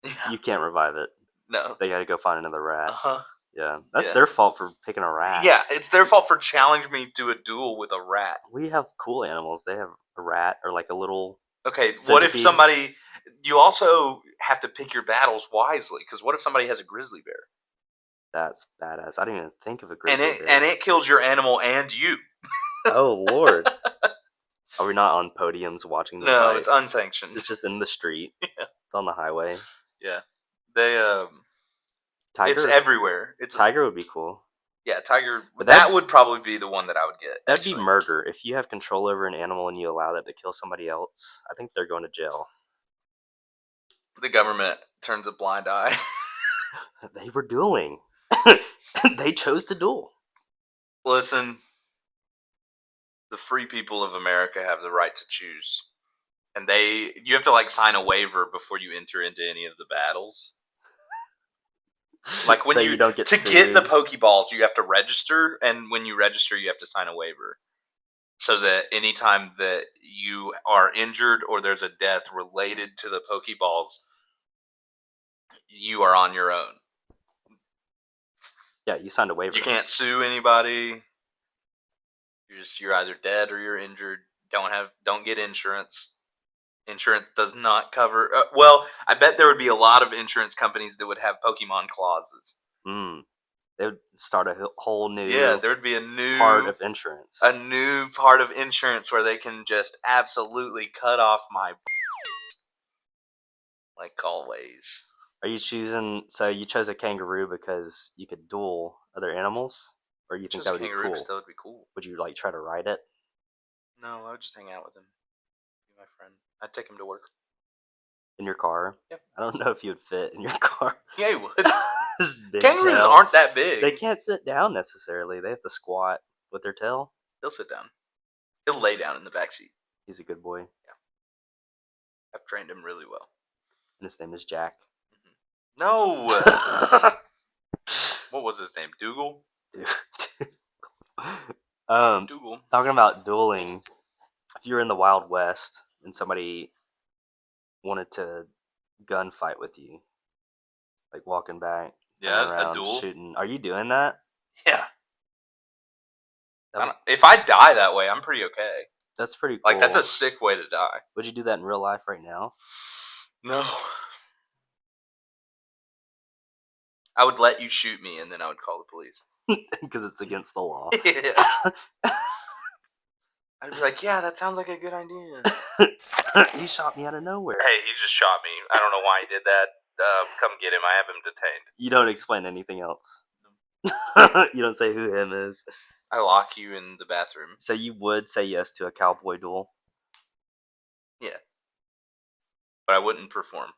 Yeah. You can't revive it. No. They got to go find another rat. Uh-huh. Yeah, that's Yeah. their fault for picking a rat. Yeah, it's their fault for challenging me to a duel with a rat. We have cool animals. They have a rat or like a little. Okay, what if Centipede. somebody? You also have to pick your battles wisely, because what if somebody has a grizzly bear That's badass. I didn't even think of a and grizzly bear. it kills your animal and you? Oh Lord, are we not on podiums watching them No, fight? it's unsanctioned. It's just in the street. Yeah. It's on the highway. Yeah, they Tiger. it's everywhere. It's Tiger would be cool. yeah, tiger. But That would probably be the one that I would get. That'd be actually. murder. If you have control over an animal and you allow that to kill somebody else, I think they're going to jail. The government turns a blind eye. They were dueling. They chose to duel. Listen, the free people of America have the right to choose, and you have to like sign a waiver before you enter into any of the battles. Like when So you don't get to sued. get the Pokeballs, you have to register, and when you register, you have to sign a waiver, so that anytime that you are injured or there's a death related to the Pokeballs, you are on your own. Yeah, you signed a waiver. You can't sue anybody. You're either dead or you're injured. Don't get insurance. Insurance does not cover. Well, I bet there would be a lot of insurance companies that would have Pokemon clauses. They would start a whole new there would be a new part of insurance. a new part of insurance where they can just absolutely cut off my like always. Are you choosing? So you chose a kangaroo because you could duel other animals, or you think Just that would be kangaroo cool? because that would be cool. Would you like try to ride it No, I would just hang out with him. Be my friend. I'd take him to work. in your car? Yep. I don't know if you would fit in your car. Yeah, he would. His big Kangaroos tail. aren't that big. They can't sit down necessarily. They have to squat with their tail. He'll sit down. He'll lay down in the backseat. He's a good boy, I've trained him really well. and his name is Jack. No! What was his name? Dougal? Dougal. Talking about dueling, if you were in the Wild West and somebody wanted to gunfight with you, like walking back, Yeah, running around, a duel. shooting, are you doing that? Yeah. That- If I die that way, I'm pretty okay. That's pretty cool. Like, that's a sick way to die. Would you do that in real life right now? No. I would let you shoot me, and then I would call the police. Because it's against the law. Yeah. I'd be like, yeah, that sounds like a good idea. He shot me out of nowhere. Hey, he just shot me. I don't know why he did that. Come get him. I have him detained. You don't explain anything else. You don't say who him is. I lock you in the bathroom. So you would say yes to a cowboy duel? But I wouldn't perform.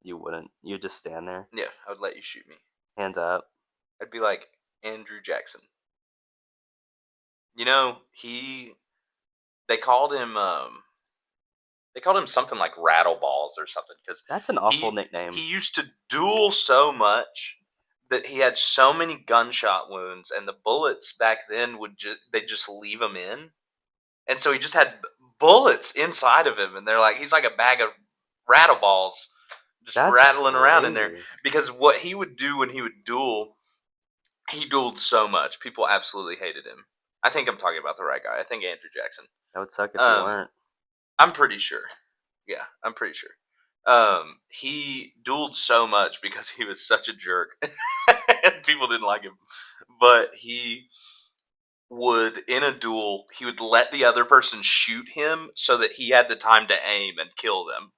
You wouldn't. You'd just stand there, Yeah, I would let you shoot me. hands up. I'd be like Andrew Jackson. You know, they called him something like Rattleballs or something because That's an awful nickname. he used to duel so much that he had so many gunshot wounds, and the bullets back then they'd just leave him in, and so he just had bullets inside of him, and they're like he's like a bag of Rattleballs just That's rattling around in there. crazy. Because what he would do when he would duel, he dueled so much, people absolutely hated him. I think I'm talking about the right guy. I think Andrew Jackson. That would suck if you weren't. I'm pretty sure. Yeah, I'm pretty sure. He dueled so much because he was such a jerk, and people didn't like him. But he would, in a duel, he would let the other person shoot him so that he had the time to aim and kill them.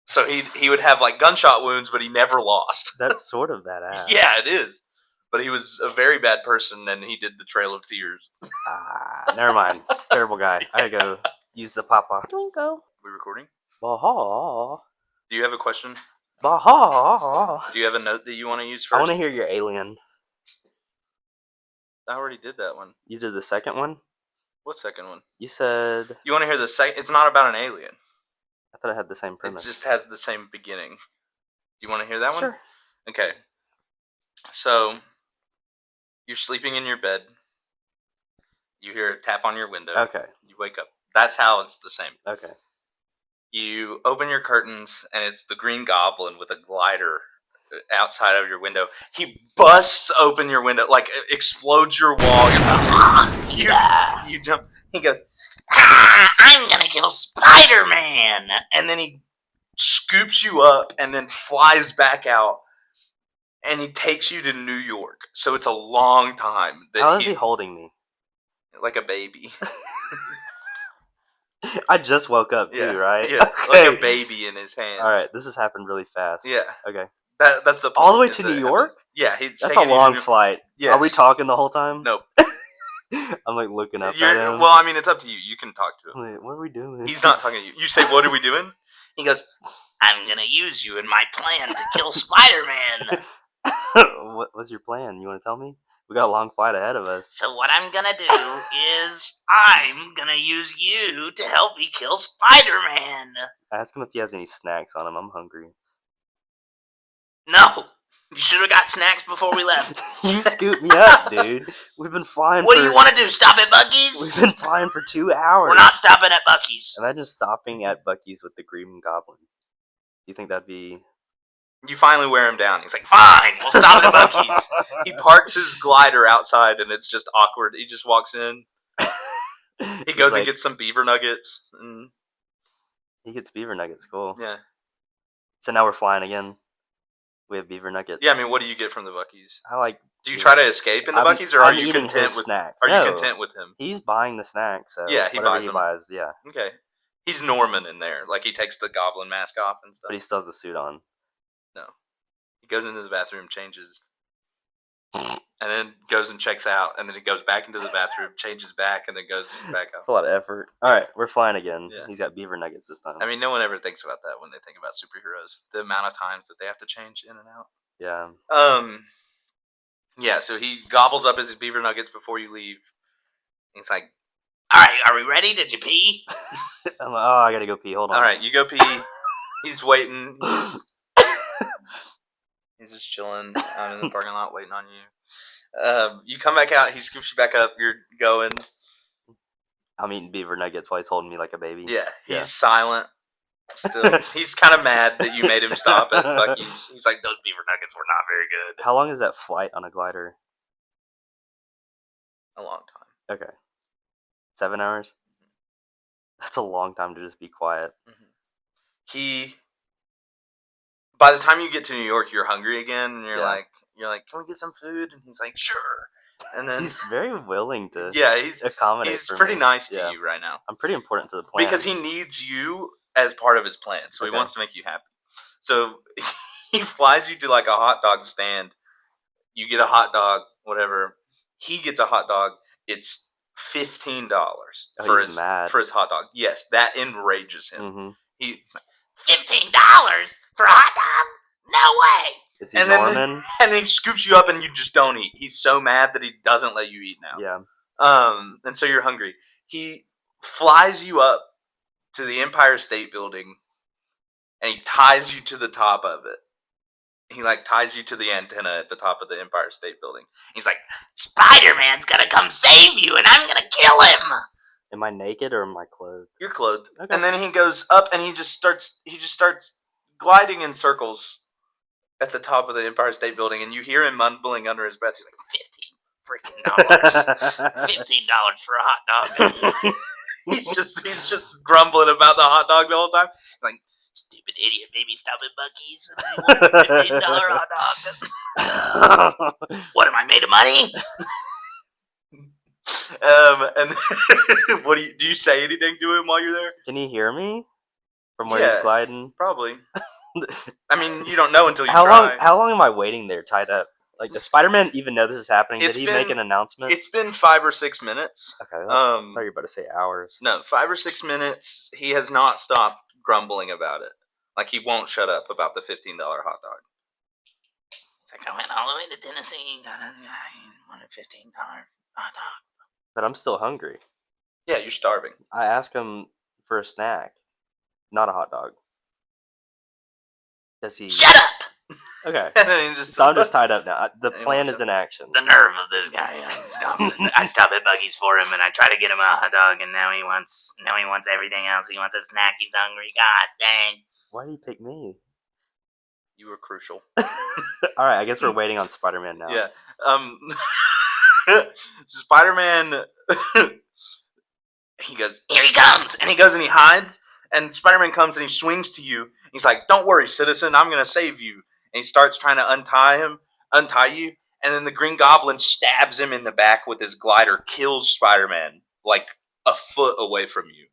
So he would have like gunshot wounds, but he never lost. That's sort of badass. Yeah, it is. But he was a very bad person, and he did the Trail of Tears. Never mind. Terrible guy. I gotta go use the papa. Twinkle. We recording? Baha. Do you have a question? Baha. Do you have a note that you want to use I first? want to hear your alien. I already did that one. You did the second one? What second one? You said... You want to hear the second? It's not about an alien. I thought it had the same premise. It just has the same beginning. Do you want to hear that one? Sure. Okay. So, you're sleeping in your bed. You hear a tap on your window. Okay. You wake up. That's how it's the same. Okay. You open your curtains, and it's the Green Goblin with a glider outside of your window. He busts open your window, like explodes your wall. You jump. He goes, I'm gonna kill Spider-Man! and then he scoops you up and then flies back out, and he takes you to New York. So it's a long time. How is he holding me? Like a baby. I just woke up too, Yeah, right? Yeah, Okay. like a baby in his hands. All right, this has happened really fast. Yeah. Okay. That's the point. All the way is to that New it York? happens. Yeah, he's That's a taking you to long New- flight. Yes. Are we talking the whole time? Nope. I'm like looking up at You're, him. well, I mean, it's up to you. You can talk to him. Wait, what are we doing? He's not talking to you. You say, "What are we doing?" He goes, I'm gonna use you in my plan to kill Spider-Man! What's your plan? You want to tell me? We got a long flight ahead of us. So what I'm gonna do is I'm gonna use you to help me kill Spider-Man! Ask him if he has any snacks on him. I'm hungry. No! You should have got snacks before we left. You scooped me up, dude. We've been flying. What do you want to do? Stop at Buc-ee's? We've been flying for 2 hours. We're not stopping at Buc-ee's. Imagine stopping at Buc-ee's with the Green Goblin. Do you think that'd be? You finally wear him down. He's like, "Fine, we'll stop at Buc-ee's." He parks his glider outside, and it's just awkward. He just walks in. He goes and gets some beaver nuggets. He gets beaver nuggets. Cool. Yeah. So now we're flying again. We have beaver nuggets. Yeah, I mean, what do you get from the Buc-ee's? I like. Do you try to escape in the Buc-ee's, or are I'm you eating content his with snacks? Are No, you content with him? He's buying the snacks, so Yeah, he whatever buys he them. buys, yeah. Okay. He's Norman in there. Like, he takes the goblin mask off and stuff. But he still has the suit on. No. He goes into the bathroom, changes, and then goes and checks out, and then he goes back into the bathroom, changes back, and then goes back out. It's a lot of effort. All right, we're flying again. Yeah. He's got beaver nuggets this time. I mean, no one ever thinks about that when they think about superheroes. The amount of times that they have to change in and out. Yeah. Yeah, so he gobbles up his beaver nuggets before you leave. He's like, all right, are we ready? Did you pee? I'm like, oh, I gotta go pee. Hold on. All right, you go pee. He's waiting. He's just chilling out in the parking lot waiting on you. You come back out. He scoops you back up. You're going. I'm eating beaver nuggets while he's holding me like a baby. Yeah, he's silent. Still, he's kind of mad that you made him stop at Buc-ee's. He's like, those beaver nuggets were not very good. How long is that flight on a glider? A long time. Okay. 7 hours? That's a long time to just be quiet. Mm-hmm. By the time you get to New York, you're hungry again, and you're like, can we get some food? And he's like, sure. And then he's very willing to he's accommodate. He's pretty nice to you right now. I'm pretty important to the plan. Because he needs you as part of his plan. So he wants to make you happy. So he flies you to like a hot dog stand. You get a hot dog, whatever. He gets a hot dog. It's $15 for his hot dog. Yes, that enrages him. Mm-hmm. He's like, $15 for a hot dog? No way! Is he Norman? And then he scoops you up and you just don't eat. He's so mad that he doesn't let you eat now. Yeah. And so you're hungry. He flies you up to the Empire State Building and he ties you to the top of it. He ties you to the antenna at the top of the Empire State Building. He's like, Spider-Man's gonna come save you and I'm gonna kill him! Am I naked or am I clothed? You're clothed. Okay. And then he goes up and he just starts gliding in circles at the top of the Empire State Building, and you hear him mumbling under his breath. He's like, $15 for a hot dog. he's just grumbling about the hot dog the whole time. He's like, stupid idiot, maybe stop at Buc-ee's and $15 hot dog. What am I, made of money? And what do you say anything to him while you're there? Can he hear me from where he's gliding? Probably. I mean, you don't know until you try. How long am I waiting there, tied up? Like, does Spider-Man even know this is happening? Did he make an announcement? It's been 5 or 6 minutes. Okay, I thought you were about to say hours. No, 5 or 6 minutes. He has not stopped grumbling about it. Like, he won't shut up about the $15 hot dog. It's like, I went all the way to Tennessee, got a guy, wanted $15 hot dog. But I'm still hungry. Yeah, you're starving. I asked him for a snack, not a hot dog. Does he? Shut up! Okay. And then he So I'm just tied up now. The plan is in action. The nerve of this guy. I stop at Buc-ee's for him and I try to get him a hot dog and now he wants everything else. He wants a snack, he's hungry. God dang. Why did he pick me? You were crucial. Alright, I guess we're waiting on Spider-Man now. Yeah. Spider-Man he goes, here he comes! And he goes and he hides, and Spider-Man comes and he swings to you. He's like, don't worry, citizen, I'm gonna save you. And he starts trying to untie you, and then the Green Goblin stabs him in the back with his glider, kills Spider-Man, like a foot away from you.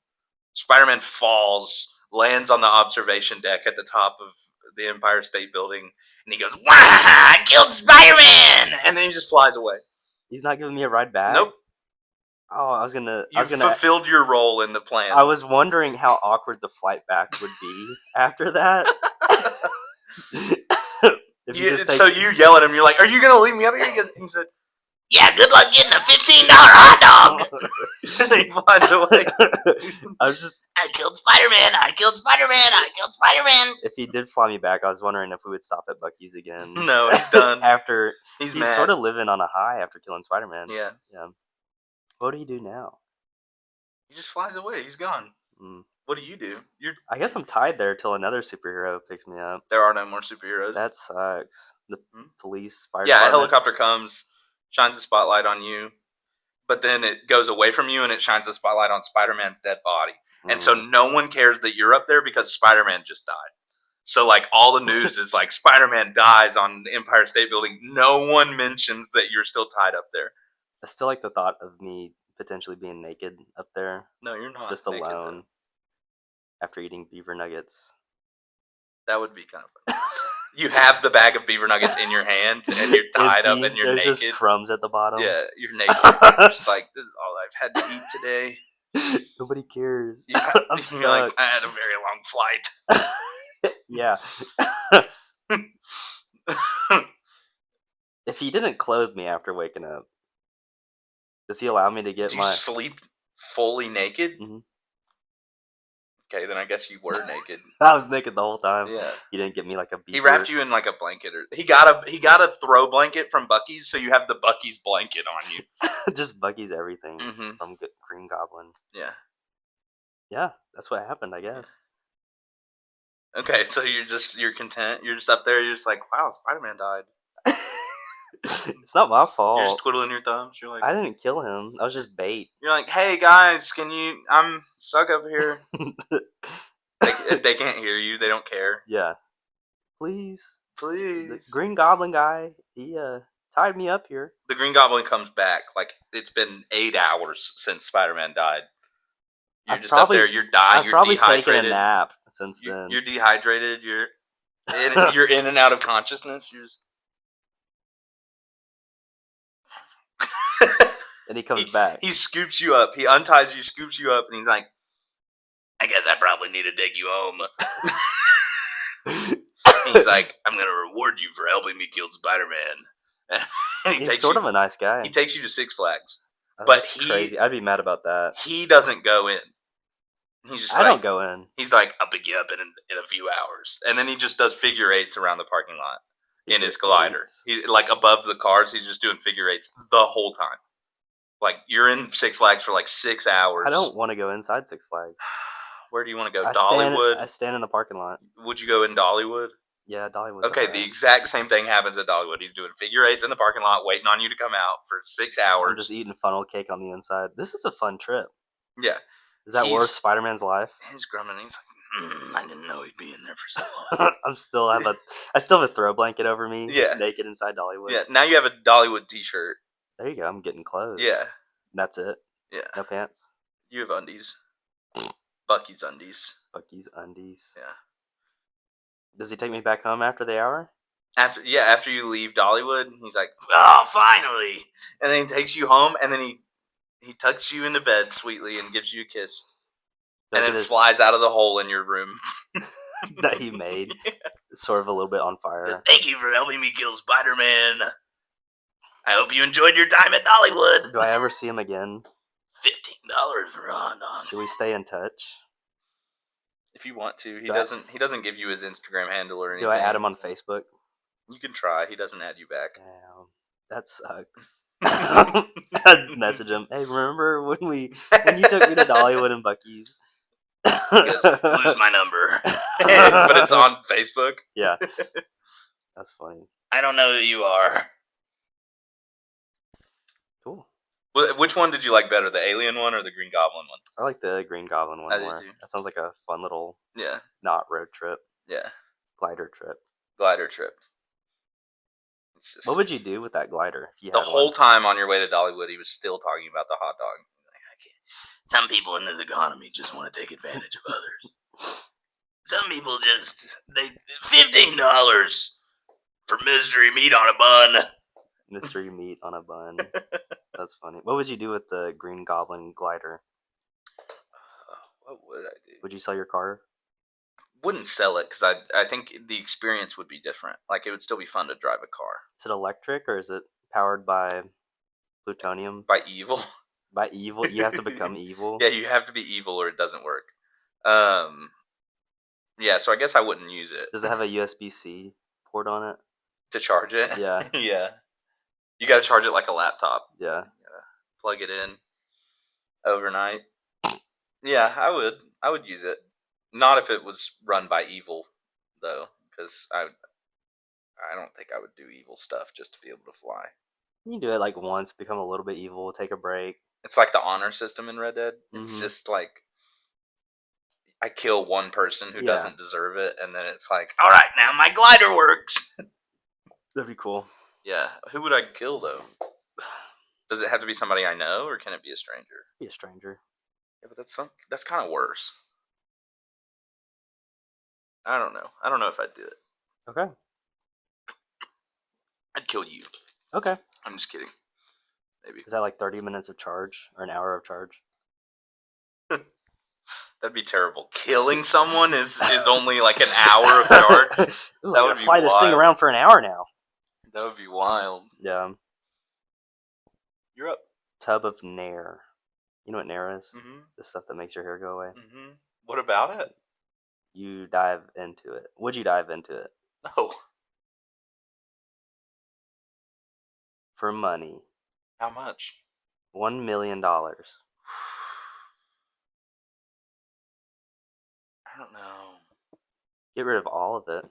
Spider-Man falls, lands on the observation deck at the top of the Empire State Building, and he goes, "Wah! I killed Spider-Man!" And then he just flies away. He's not giving me a ride back? Nope. Oh, I was gonna fulfilled your role in the plan. I was wondering how awkward the flight back would be after that. So you yell at him, you're like, "Are you gonna leave me up here?" He said, "Yeah, good luck getting a $15 hot dog." And then he flies away. I killed Spider-Man. I killed Spider-Man. I killed Spider-Man. If he did fly me back, I was wondering if we would stop at Buc-ee's again. No, he's done. After he's mad. Sort of living on a high after killing Spider-Man. Yeah. What do you do now? He just flies away. He's gone. What do? I guess I'm tied there till another superhero picks me up. There are no more superheroes. That sucks. The police, fire department. A helicopter comes, shines a spotlight on you, but then it goes away from you and it shines a spotlight on Spider-Man's dead body. And so no one cares that you're up there because Spider-Man just died. So like all the news is like Spider-Man dies on the Empire State Building. No one mentions that you're still tied up there. I still like the thought of me potentially being naked up there, No, you're not. just naked, alone, though. after eating beaver nuggets. That would be kind of fun. You have the bag of beaver nuggets in your hand, and you're tied up, and you're There's naked. just crumbs at the bottom. Yeah, you're naked. You're just like, this is all I've had to eat today. Nobody cares. Yeah, I'm you're stuck. like, I had a very long flight. Yeah. If he didn't clothe me after waking up, does he allow me to get Do my... you sleep fully naked? Mhm. Okay, then I guess you were naked. I was naked the whole time. Yeah. You didn't get me like a beaver. He wrapped you in like a blanket, or he got a throw blanket from Bucky's, so you have the Bucky's blanket on you. Just Bucky's everything Mhm. from Green Goblin. Yeah. Yeah, that's what happened, I guess. Okay, so you're content. You're just up there. You're just like, wow, Spider-Man died. It's not my fault. You're just twiddling your thumbs. You're like, I didn't kill him. I was just bait. you're like, hey guys, I'm stuck up here. They can't hear you. They don't care. Yeah. Please. Please. The Green Goblin guy, he tied me up here. The Green Goblin comes back. Like, it's been 8 hours since Spider-Man died. You're just up there. You're dying. I've You're probably dehydrated. taken a nap since then. You're dehydrated. You're in and out of consciousness. You're just... And he comes back. He scoops you up. He unties you, scoops you up, and he's like, I guess I probably need to take you home. He's like, I'm going to reward you for helping me kill Spider-Man. And He's sort of a nice guy. He takes you to Six Flags. That's crazy. I'd be mad about that. He doesn't go in. He's just I don't go in. He's like, I'll pick you up in a few hours. And then he just does figure eights around the parking lot in his glider. He, like, above the cars, he's just doing figure eights the whole time. Like, you're in Six Flags for like 6 hours. I don't want to go inside Six Flags. Where do you want to go? Dollywood? I stand in the parking lot. Would you go in Dollywood? Yeah, Dollywood. Okay, the exact same thing happens at Dollywood. He's doing figure eights in the parking lot, waiting on you to come out for 6 hours. I'm just eating funnel cake on the inside. This is a fun trip. Yeah. Is that worth Spider-Man's life? He's grumbling. He's like, I didn't know he'd be in there for so long. I still have a throw blanket over me. Yeah. Naked inside Dollywood. Yeah, now you have a Dollywood t-shirt. There you go. I'm getting clothes. Yeah. That's it. Yeah. No pants. You have undies. Bucky's undies. Bucky's undies. Yeah. Does he take me back home after the hour? After you leave Dollywood, he's like, oh, finally. And then he takes you home, and then he tucks you into bed sweetly and gives you a kiss. And then flies out of the hole in your room. That he made. Yeah. Sort of a little bit on fire. Thank you for helping me kill Spider-Man. I hope you enjoyed your time at Dollywood. Do I ever see him again? $15 for a hot dog. Do we stay in touch? If you want to. He doesn't give you his Instagram handle or anything. Do I add him on Facebook? You can try. He doesn't add you back. Damn. That sucks. I'd message him. Hey, remember when you took me to Dollywood and Bucky's? Lose my number. But it's on Facebook? Yeah. That's funny. I don't know who you are. Cool. Which one did you like better, the alien one or the Green Goblin one? I like the Green Goblin one more. I do too. That sounds like a fun little not road trip. Yeah. Glider trip. Glider trip. What would you do with that glider? If you the had whole one? Time on your way to Dollywood, he was still talking about the hot dog. Some people in this economy just want to take advantage of others. Some people $15 for mystery meat on a bun. Mystery meat on a bun. That's funny. What would you do with the Green Goblin glider? What would I do? Would you sell your car? Wouldn't sell it because I think the experience would be different. Like, it would still be fun to drive a car. Is it electric or is it powered by plutonium? By evil. By evil? You have to become evil? Yeah, you have to be evil or it doesn't work. Yeah, so I guess I wouldn't use it. Does it have a USB-C port on it? To charge it? Yeah. Yeah. You gotta charge it like a laptop. Yeah. Plug it in overnight. Yeah, I would use it. Not if it was run by evil, though, because I don't think I would do evil stuff just to be able to fly. You can do it like once, become a little bit evil, take a break. It's like the honor system in Red Dead. It's just like, I kill one person who Yeah. doesn't deserve it, and then it's like, all right, now my glider works. That'd be cool. Yeah, who would I kill though? Does it have to be somebody I know, or can it be a stranger? Be a stranger. Yeah, but that's kind of worse. I don't know. I don't know if I'd do it. Okay. I'd kill you. Okay. I'm just kidding. Maybe. Is that like 30 minutes of charge or an hour of charge? That'd be terrible. Killing someone is only like an hour of charge. Ooh, That I would gotta be fly this thing wild. around for an hour now. That would be wild. Yeah. You're up. Tub of Nair. You know what Nair is? Mm-hmm. The stuff that makes your hair go away. Mm-hmm. What about it? You dive into it. Would you dive into it? No. For money. How much? $1 million. I don't know. Get rid of all of it.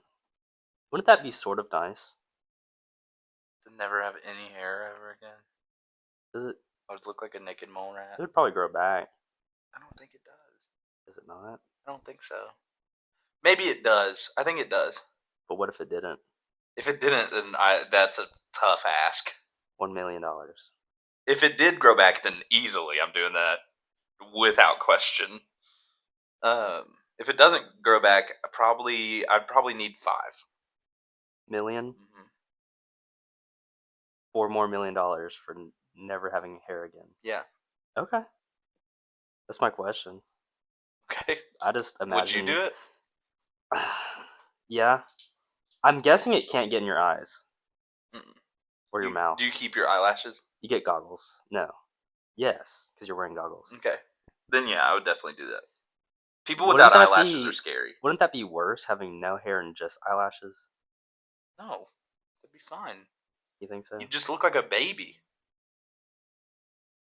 Wouldn't that be sort of nice? To never have any hair ever again. Does it? I would look like a naked mole rat. It would probably grow back. I don't think it does. Is it not? I don't think so. Maybe it does. I think it does. But what if it didn't? If it didn't, then that's a tough ask. $1 million. If it did grow back, then easily I'm doing that without question. If it doesn't grow back, I'd probably need 5 million? Mm-hmm. $4 more million for never having hair again. Yeah. Okay. That's my question. Okay. I just imagine. Would you do it? Yeah. I'm guessing it can't get in your eyes. Mm-mm. Or your mouth. Do you keep your eyelashes? You get goggles. No. Yes, because you're wearing goggles. Okay. Then yeah, I would definitely do that. People Wouldn't without that eyelashes be- are scary. Wouldn't that be worse, having no hair and just eyelashes? No. That'd be fine. You think so? You just look like a baby.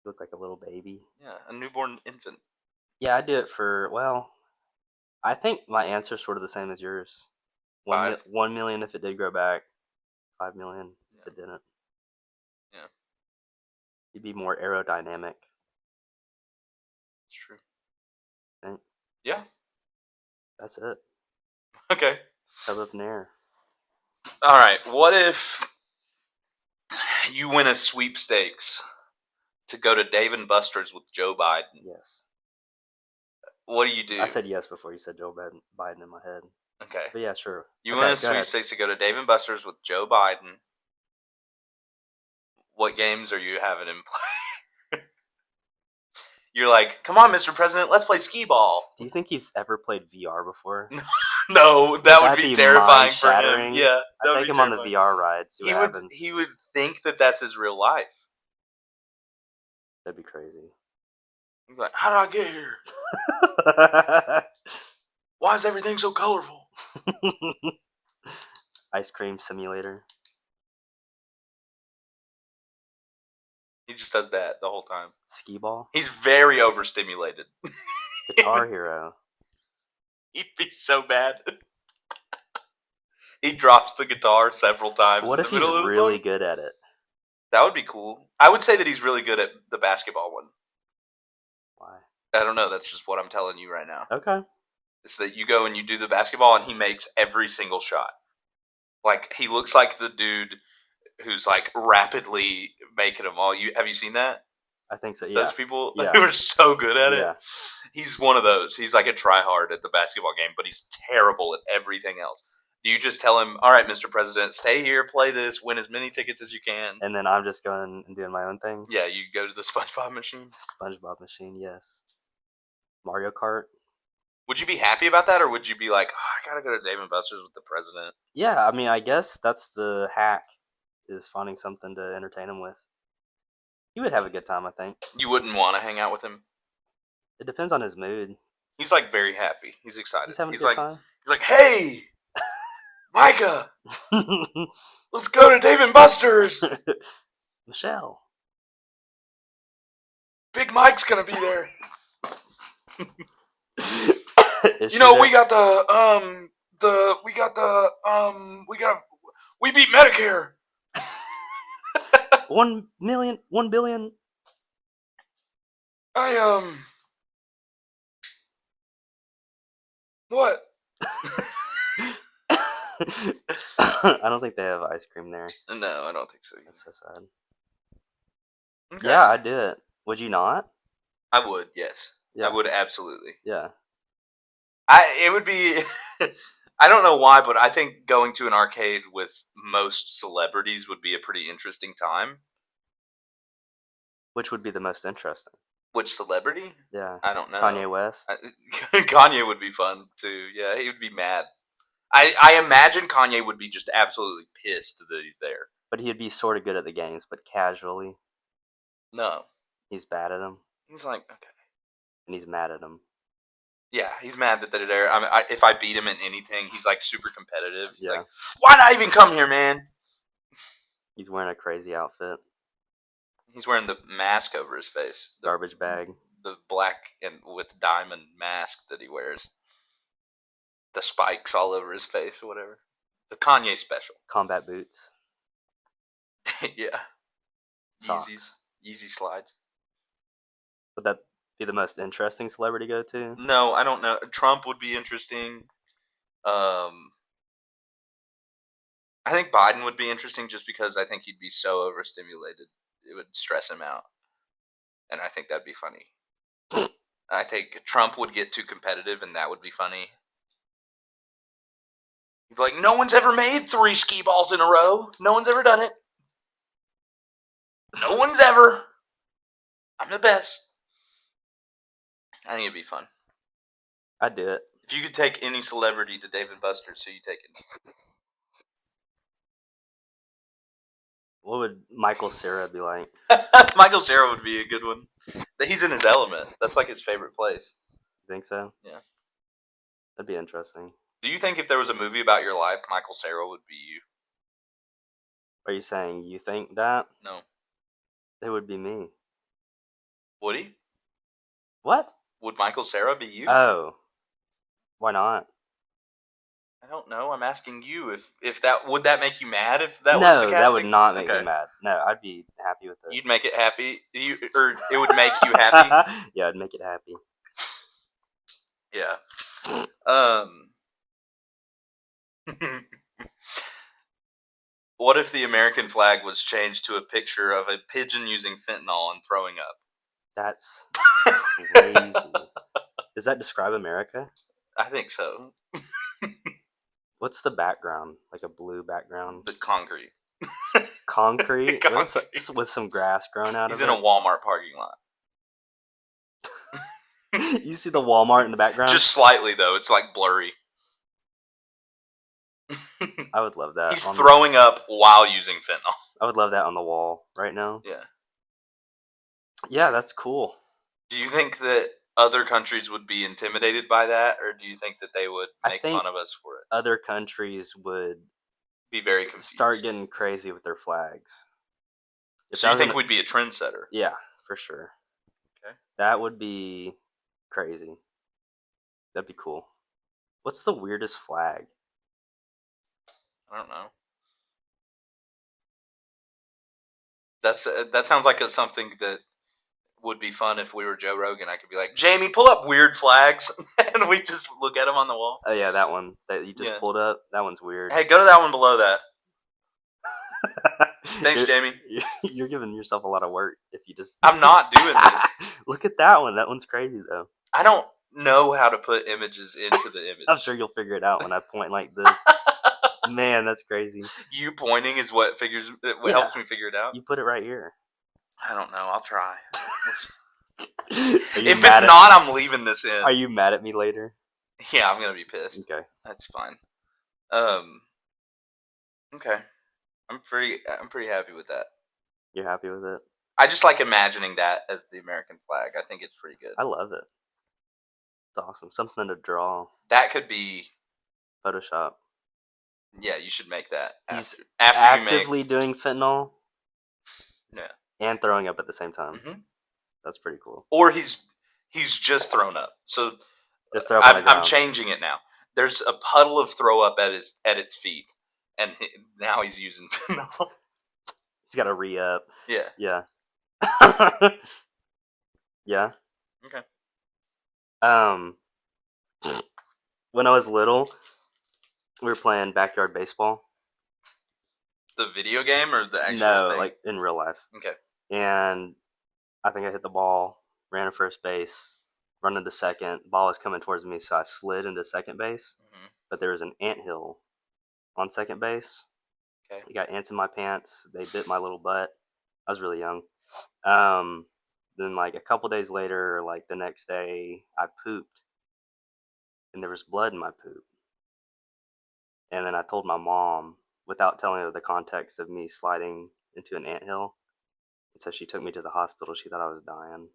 You look like a little baby. Yeah, a newborn infant. Yeah, I'd do it for, well, I think my answer's sort of the same as yours. 5. 1 million if it did grow back. 5 million if it didn't. Yeah. You'd be more aerodynamic. It's true. Think. Yeah. That's it. Okay. Tub of Nair. All right. What if you win a sweepstakes to go to Dave and Buster's with Joe Biden? Yes. What do you do? I said yes before you said Joe Biden in my head. Okay. But yeah, sure. You Okay, win a go ahead. sweepstakes to go to Dave and Buster's with Joe Biden. What games are you having in play? You're like, come on, Mr. President, let's play skee ball. Do you think he's ever played VR before? No, that would That'd be be terrifying for him. mind-shattering. Yeah, that I'd would take be him on the terrifying. VR ride, see what happens. He would think that that's his real life. That'd be crazy. He'd be like, how did I get here? Why is everything so colorful? Ice cream simulator. He just does that the whole time. Skee ball. He's very overstimulated. Guitar Hero. He'd be so bad. He drops the guitar several times. What in if the he's middle of the really song. good at it? That would be cool. I would say that he's really good at the basketball one. Why? I don't know. That's just what I'm telling you right now. Okay. It's that you go and you do the basketball and he makes every single shot. Like, he looks like the dude who's like rapidly making them all. Have you seen that? I think so, yeah. Those people Yeah. who are so good at it. Yeah. He's one of those. He's like a tryhard at the basketball game, but he's terrible at everything else. Do you just tell him, all right, Mr. President, stay here, play this, win as many tickets as you can? And then I'm just going and doing my own thing? Yeah, you go to the SpongeBob machine. SpongeBob machine, yes. Mario Kart? Would you be happy about that, or would you be like, oh, I gotta go to Dave & Buster's with the president? Yeah, I mean, I guess that's the hack, is finding something to entertain him with. He would have a good time, I think. You wouldn't want to hang out with him? It depends on his mood. He's like very happy. He's excited. He's having a good like, time. He's like, hey, Micah, let's go to Dave & Buster's. Michelle. Big Mike's gonna be there. You know, we beat Medicare. 1 million, 1 billion. What? I don't think they have ice cream there. No, I don't think so. That's so sad. Okay. Yeah, I'd do it. Would you not? I would. Yes, Yeah. I would absolutely. Yeah. It would be. I don't know why, but I think going to an arcade with most celebrities would be a pretty interesting time. Which would be the most interesting? Which celebrity? Yeah. I don't know. Kanye West. Kanye would be fun too. Yeah, he would be mad. I imagine Kanye would be just absolutely pissed that he's there. But he'd be sort of good at the games, but casually. No, He's bad at them, he's like, okay. and he's mad at them. Yeah, he's mad that they're there. I mean, if I beat him in anything, he's like super competitive. He's Yeah. like, why not even come here, man? He's wearing a crazy outfit. He's wearing the mask over his face. Garbage bag. The black and with diamond mask that he wears. The spikes all over his face or whatever. The Kanye special. Combat boots. Yeah. Socks. Yeezy slides. Would that be the most interesting celebrity to go to? No, I don't know. Trump would be interesting. I think Biden would be interesting just because I think he'd be so overstimulated. It would stress him out. And I think that'd be funny. I think Trump would get too competitive and that would be funny. He'd be like, no one's ever made 3 skee balls in a row. No one's ever done it. No one's ever. I'm the best. I think it'd be fun. I'd do it. If you could take any celebrity to Dave & Buster's, who you taking? What would Michael Cera be like? Michael Cera would be a good one. He's in his element. That's like his favorite place. You think so? Yeah. That'd be interesting. Do you think if there was a movie about your life, Michael Cera would be you? Are you saying you think that? No. It would be me. Would he? What? Would Michael Cera be you? Oh. Why not? I don't know. I'm asking you if that would that make you mad if that was No, the casting? that would not make Okay. me mad. No, I'd be happy with it. You'd make it happy, or it would make you happy. Yeah, I'd make it happy. Yeah. What if the American flag was changed to a picture of a pigeon using fentanyl and throwing up? That's crazy. Does that describe America? I think so. What's the background? Like a blue background? The concrete. Concrete? Concrete. With some grass growing out He's of in it? a Walmart parking lot. You see the Walmart in the background? Just slightly, though. It's like blurry. I would love that. He's throwing up while using fentanyl. I would love that on the wall right now. Yeah. Yeah, that's cool. Do you think that other countries would be intimidated by that, or do you think that they would make think fun of us for it? Other countries would Be very confused. start getting crazy with their flags. So you think we'd be a trendsetter? Yeah, for sure. Okay. That would be crazy. That'd be cool. What's the weirdest flag? I don't know. That sounds like something that would be fun if we were Joe Rogan. I could be like, Jamie, pull up weird flags, and we just look at them on the wall. Oh yeah, that one that you just Yeah. pulled up. That one's weird. Hey, go to that one below that. Thanks, Jamie. You're giving yourself a lot of work if you just. I'm not doing this. Look at that one. That one's crazy though. I don't know how to put images into the image. I'm sure you'll figure it out when I point like this. Man, that's crazy. You pointing is what helps me figure it out. You put it right here. I don't know. I'll try. If If it's not, I'm leaving this in. Are you mad at me later? Yeah, I'm gonna be pissed. Okay. That's fine. Okay. I'm pretty happy with that. You're happy with it? I just like imagining that as the American flag. I think it's pretty good. I love it. It's awesome. Something to draw. That could be. Photoshop. Yeah, you should make that. He's After actively doing fentanyl. Yeah. And throwing up at the same time. Mm-hmm. That's pretty cool. Or he's just thrown up. So Just throw up on the ground. I'm changing it now. There's a puddle of throw up at its feet, and now he's using fentanyl. He's got to re-up. Yeah. Yeah. Yeah. Okay. when I was little, we were playing backyard baseball. The video game or the actual No, thing? like in real life. Okay. And I think I hit the ball, ran to first base, run into second. Ball was coming towards me, so I slid into second base. Mm-hmm. But there was an anthill on second base. Okay. I got ants in my pants. They bit my little butt. I was really young. Then like a couple days later, or like the next day, I pooped, and there was blood in my poop. And then I told my mom without telling her the context of me sliding into an anthill. And so she took me to the hospital. She thought I was dying.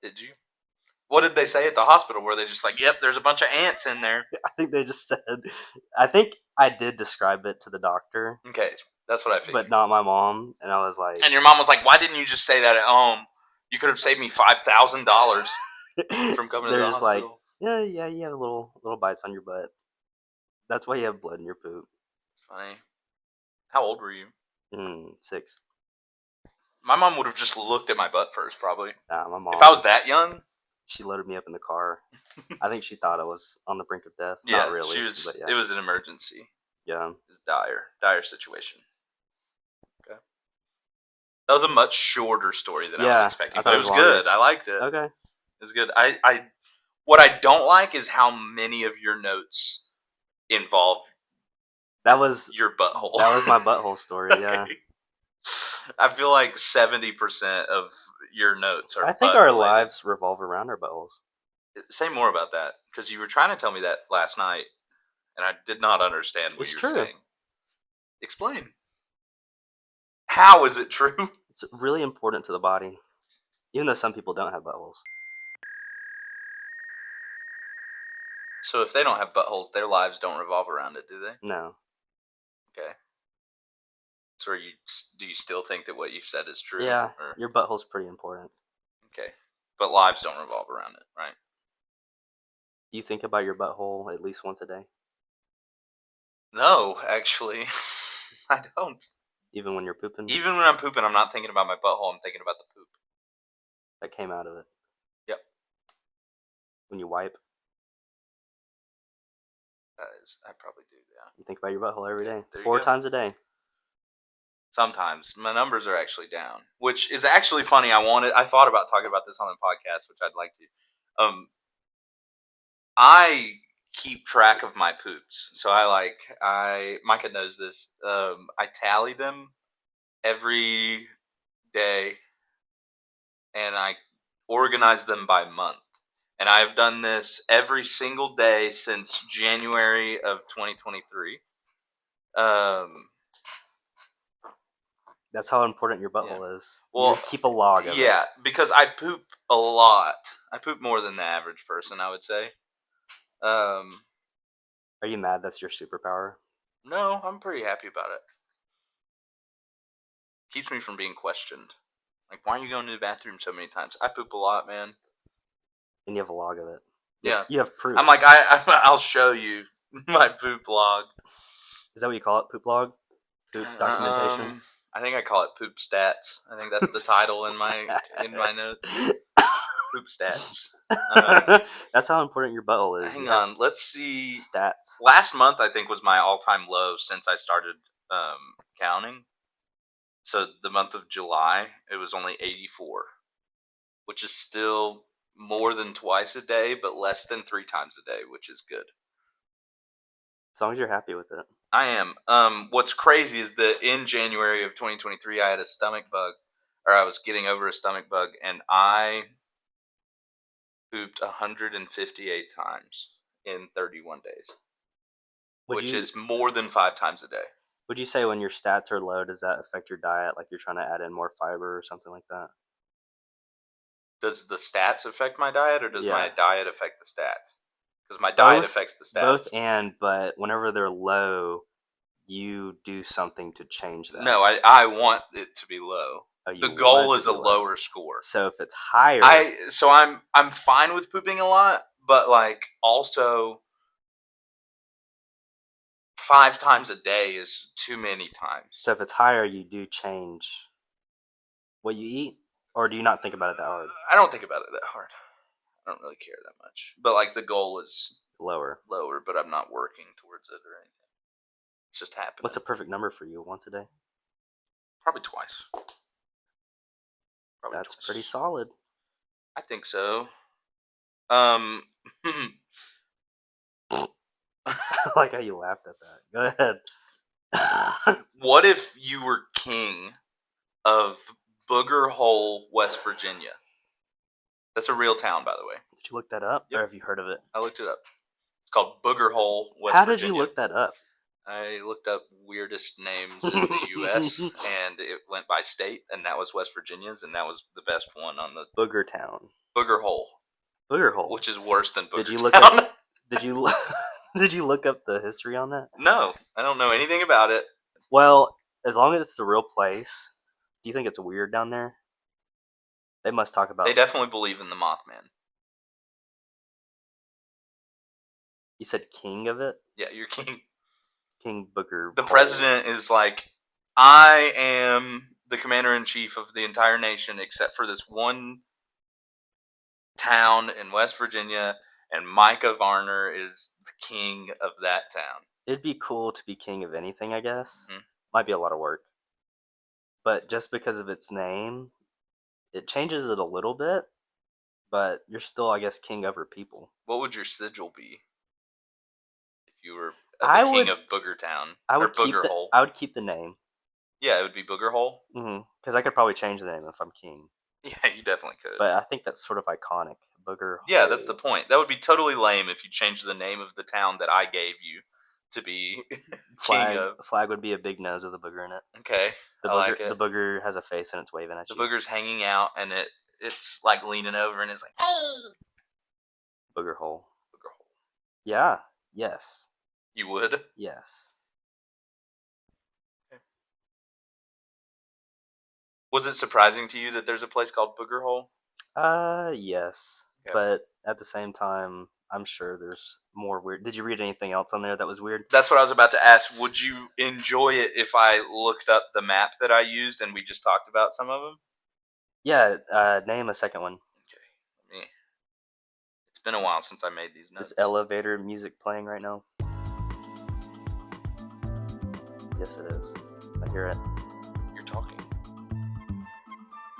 Did you? What did they say at the hospital? Were they just like, "Yep, there's a bunch of ants in there"? I think they just said. I think I did describe it to the doctor, Okay, that's what I figured. but not my mom. And I was like, And your mom was like, "Why didn't you just say that at home? You could have saved me $5,000 from coming to they're the just like, hospital." yeah, you have little bites on your butt. That's why you have blood in your poop. It's funny. How old were you? 6. My mom would have just looked at my butt first, probably. Nah, my mom. If I was that young, she loaded me up in the car. I think she thought I was on the brink of death. yeah, Not really. she was. But yeah. It was an emergency. Yeah. It was dire situation. Okay, that was a much shorter story than I was expecting, but it was good. I liked it. Okay. It was good. What I don't like is how many of your notes involve That was your butthole. That was my butthole story. Yeah. Okay. I feel like 70% of your notes are. I think our butt-related. lives revolve around our buttholes. Say more about that, because you were trying to tell me that last night, and I did not understand what It's you were true. saying. Explain. How is it true? It's really important to the body, even though some people don't have buttholes. So if they don't have buttholes, their lives don't revolve around it, do they? No. Okay. So do you still think that what you said is true? Yeah, Or? your butthole's pretty important. Okay. But lives don't revolve around it, right? Do you think about your butthole at least once a day? No, actually. I don't. Even when you're pooping? Even when I'm pooping, I'm not thinking about my butthole, I'm thinking about the poop. That came out of it. Yep. When you wipe? I probably do, yeah. You think about your butthole every day? There you 4 go. times a day. Sometimes. My numbers are actually down, which is actually funny. I thought about talking about this on the podcast, which I'd like to. I keep track of my poops. So Micah knows this. I tally them every day, and I organize them by month. And I've done this every single day since January of 2023. That's how important your butthole is. Well, you keep a log of it. Yeah, because I poop a lot. I poop more than the average person, I would say. Are you mad that's your superpower? No, I'm pretty happy about it. Keeps me from being questioned. Like, why are you going to the bathroom so many times? I poop a lot, man. And you have a log of it. Yeah. You have proof. I'm like, I'll show you my poop log. Is that what you call it? Poop log? Poop documentation? I think I call it poop stats. I think that's the title in my notes. Poop stats. That's how important your butthole is. Hang on, let's see. Stats. Last month, I think, was my all-time low since I started counting. So the month of July, it was only 84, which is still more than twice a day, but less than 3 times a day, which is good. As long as you're happy with it. I am. What's crazy is that in January of 2023, I had a stomach bug, or I was getting over a stomach bug, and I pooped 158 times in 31 days, which is more than 5 times a day. Would you say when your stats are low, does that affect your diet? Like you're trying to add in more fiber or something like that? Does the stats affect my diet, or does my diet affect the stats? Because my Both, diet affects the stats. But whenever they're low, you do something to change that. No, I want it to be low. The goal is a lower score. So if it's higher, I'm fine with pooping a lot, but like also 5 times a day is too many times. So if it's higher, you do change what you eat, or do you not think about it that hard? I don't think about it that hard. I don't really care that much. But like the goal is Lower. but I'm not working towards it or anything. It's just happening. What's a perfect number for you? Once a day? Probably twice. That's twice. pretty solid. I think so. I like how you laughed at that. Go ahead. What if you were king of Booger Hole, West Virginia? That's a real town, by the way. Did you look that up, Yep. or have you heard of it? I looked it up. It's called Booger Hole, West How Virginia. did you look that up? I looked up weirdest names in the U.S. and it went by state, and that was West Virginia's, and that was the best one on the Booger Town. Booger Hole. Booger Hole. Which is worse than Booger Did you Town. look up? Did you did you look up the history on that? No, I don't know anything about it. Well, as long as it's the real place, do you think it's weird down there? They must talk about. They definitely believe in the Mothman. You said king of it? Yeah, you're king. King Booger. The Hole. president is like, I am the commander-in-chief of the entire nation except for this one town in West Virginia, and Micah Varner is the king of that town. It'd be cool to be king of anything, I guess. Mhm. Might be a lot of work. But just because of its name, it changes it a little bit. But you're still, I guess, king over people. What would your sigil be if you were I the king would- of Booger Town? I would or keep Booger the, Hole? I would keep the name. Yeah, it would be Booger Hole. Because I could probably change the name if I'm king. Yeah, you definitely could. But I think that's sort of iconic. Booger yeah, Hole. that's the point. That would be totally lame if you changed the name of the town that I gave you to be flag. king of. The flag would be a big nose with a booger in it. Okay, The I booger, like it. The booger has a face and it's waving at The you. booger's hanging out and it's like leaning over and it's like, hey! Booger Hole. Booger Hole. Yeah. Yes. You would? Yes. Was it surprising to you that there's a place called Booger Hole? Yes. Okay. But at the same time, I'm sure there's more weird. Did you read anything else on there that was weird? That's what I was about to ask. Would you enjoy it if I looked up the map that I used and we just talked about some of them? Yeah. Name a second one. Okay. It's been a while since I made these notes. Is elevator music playing right now? Yes, it is. I hear it. You're talking.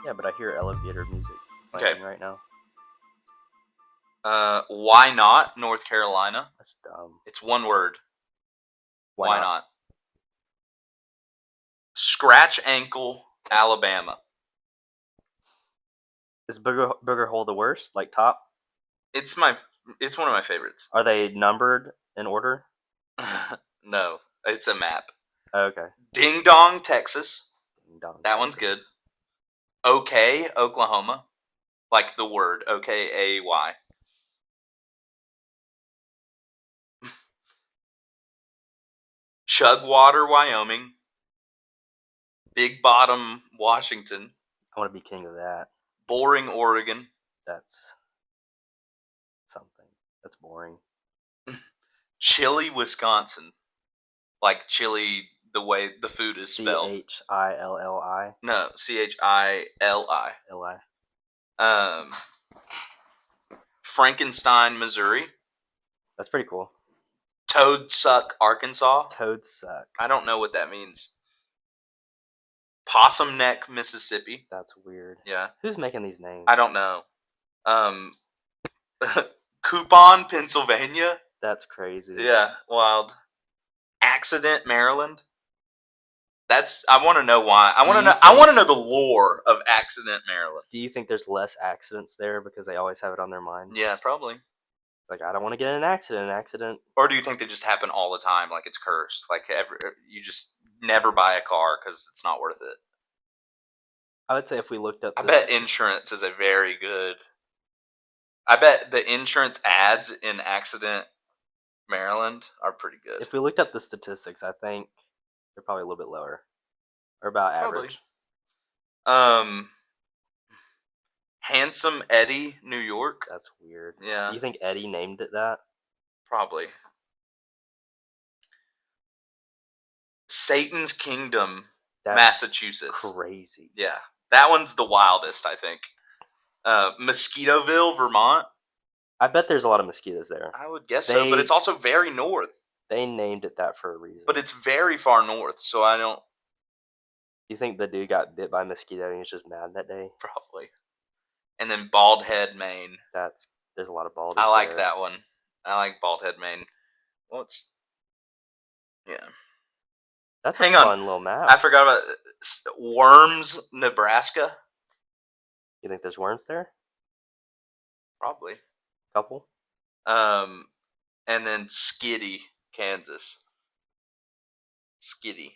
Yeah, but I hear elevator music playing right now. Why not North Carolina? That's dumb. It's one word. Why not? Scratch Ankle, Alabama. Is Booger Hole the worst? Like top? It's one of my favorites. Are they numbered in order? No, it's a map. Oh, okay. Ding Dong, Texas. Ding Dong, that one's good. OK, Oklahoma. Like the word, OKAY. Chugwater, Wyoming. Big Bottom, Washington. I want to be king of that. Boring, Oregon. That's something. That's boring. Chili, Wisconsin. Like chili, the way the food is spelled. CHILLI. No, CHILI. LI. Frankenstein, Missouri. That's pretty cool. Toad Suck, Arkansas. Toads suck. I don't know what that means. Possum Neck, Mississippi. That's weird. Yeah. Who's making these names? I don't know. Coupon, Pennsylvania. That's crazy. Yeah, wild. Accident, Maryland. I want to know why. I want to know the lore of Accident, Maryland. Do you think there's less accidents there because they always have it on their mind? Yeah, probably. Like, I don't want to get in an accident. Or do you think they just happen all the time, like it's cursed? Like you just never buy a car because it's not worth it. I would say if we looked up... I bet insurance is a very good... I bet the insurance ads in Accident, Maryland are pretty good. If we looked up the statistics, I think they're probably a little bit lower. Or about average. Handsome Eddie, New York. That's weird. Yeah. Do you think Eddie named it that? Probably. Satan's Kingdom, That's Massachusetts. Crazy. Yeah. That one's the wildest, I think. Mosquitoville, Vermont. I bet there's a lot of mosquitoes there. I would guess so, but it's also very north. They named it that for a reason. But it's very far north, so I don't... You think the dude got bit by a mosquito and he was just mad that day? Probably. And then Bald Head, Maine. There's a lot of baldies I like there. that one. I like Bald Head, Maine. Well, it's... Yeah. That's Hang a on. fun little map. I forgot about Worms, Nebraska. You think there's worms there? Probably. Couple? And then Skiddy, Kansas. Skiddy.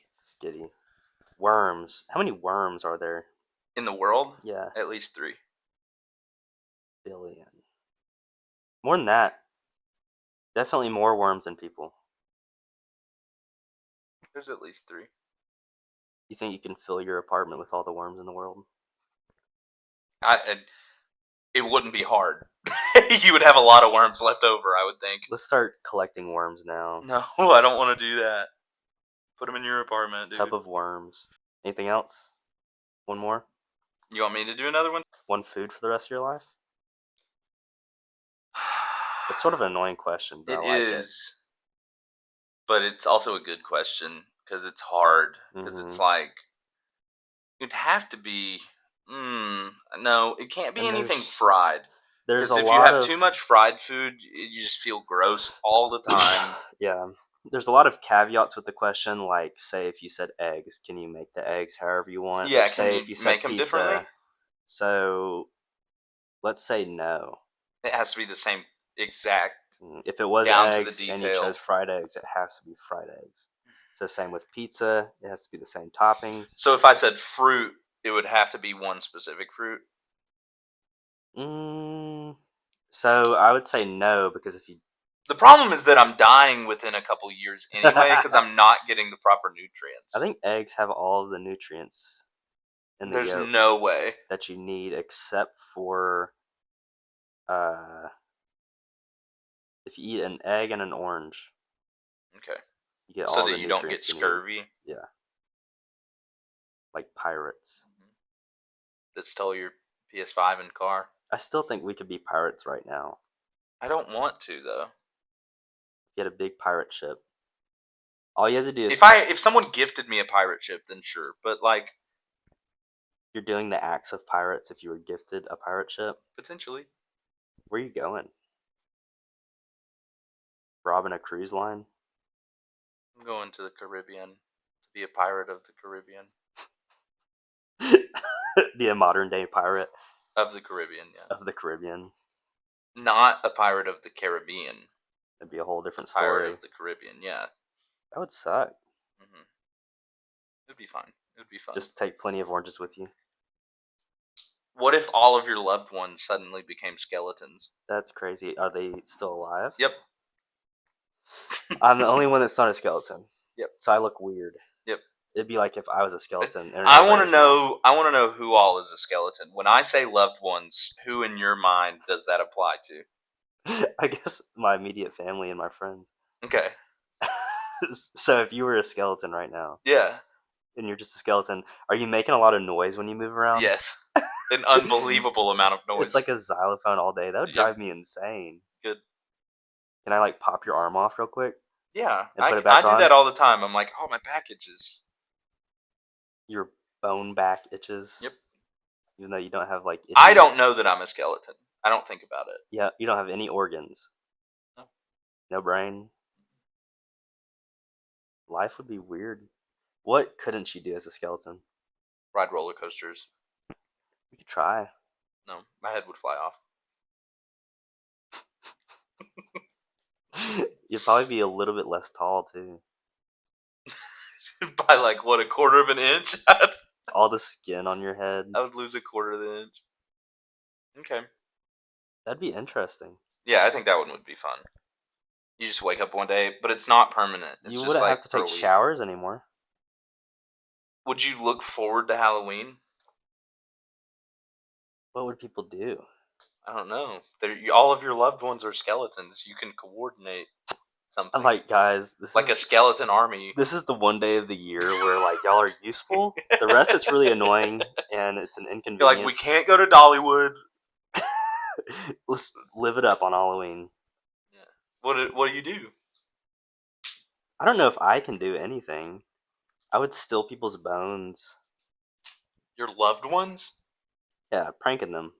Worms. How many worms are there? In the world? Yeah. At least 3 billion. More than that. Definitely more worms than people. There's at least 3. You think you can fill your apartment with all the worms in the world? It wouldn't be hard. You would have a lot of worms left over, I would think. Let's start collecting worms now. No, I don't want to do that. Put them in your apartment, dude. Tub of worms. Anything else? One more? You want me to do another one? One food for the rest of your life? It's sort of an annoying question, but I like it. But it's also a good question because it's hard. Because it's like it'd have to be. No, it can't be anything fried. Because if you have too much fried food, you just feel gross all the time. Yeah. There's a lot of caveats with the question, like, say if you said eggs, can you make the eggs however you want? Yeah, say if you make them differently? So, let's say no. It has to be the same exact. If it was down eggs to the and you detail. chose fried eggs, it has to be fried eggs. So same with pizza, it has to be the same toppings. So if I said fruit, it would have to be one specific fruit? So I would say no, because if you... The problem is that I'm dying within a couple years anyway, because I'm not getting the proper nutrients. I think eggs have all of the nutrients in the There's yolk no way. that you need, except for if you eat an egg and an orange. Okay. You get so all that the you don't get nutrients you need. scurvy? Yeah. Like pirates. That stole your PS5 and car? I still think we could be pirates right now. I don't want to, though. Get a big pirate ship. All you have to do is... If someone gifted me a pirate ship, then sure. But, like... You're doing the acts of pirates if you were gifted a pirate ship? Potentially. Where are you going? Robbing a cruise line? I'm going to the Caribbean. To be a pirate of the Caribbean. Be a modern day pirate? Of the Caribbean, yeah. Of the Caribbean. Not a pirate of the Caribbean. It'd be a whole different story. Pirate of the Caribbean, yeah. That would suck. It'd be fine. It would be fun. Just take plenty of oranges with you. What if all of your loved ones suddenly became skeletons? That's crazy. Are they still alive? Yep. I'm the only one that's not a skeleton. Yep. So I look weird. Yep. It'd be like if I was a skeleton. I want to know who all is a skeleton. When I say loved ones, who in your mind does that apply to? I guess my immediate family and my friends. Okay. So if you were a skeleton right now. Yeah. And you're just a skeleton, are you making a lot of noise when you move around? Yes. An unbelievable amount of noise. It's like a xylophone all day. That would drive me insane. Good. Can I like pop your arm off real quick? Yeah. And put I it back do on? that all the time. I'm like, oh, my back itches. Your bone back itches? Yep. Even though you don't have like... itchy... I don't know that I'm a skeleton. I don't think about it. Yeah, you don't have any organs. No. No brain. Life would be weird. What couldn't you do as a skeleton? Ride roller coasters. We could try. No, my head would fly off. You'd probably be a little bit less tall too. By like what, a quarter of an inch? All the skin on your head. I would lose a quarter of an inch. Okay. That'd be interesting. Yeah, I think that one would be fun. You just wake up one day, but it's not permanent. It's you just wouldn't like have to take showers anymore. Would you look forward to Halloween? What would people do? I don't know. All of your loved ones are skeletons. You can coordinate something. I'm like, guys, like a skeleton army. This is the one day of the year where like y'all are useful. The rest is really annoying and it's an inconvenience. You're like, we can't go to Dollywood. Let's live it up on Halloween. What do you do? I don't know if I can do anything. I would steal people's bones. Your loved ones? Yeah, pranking them.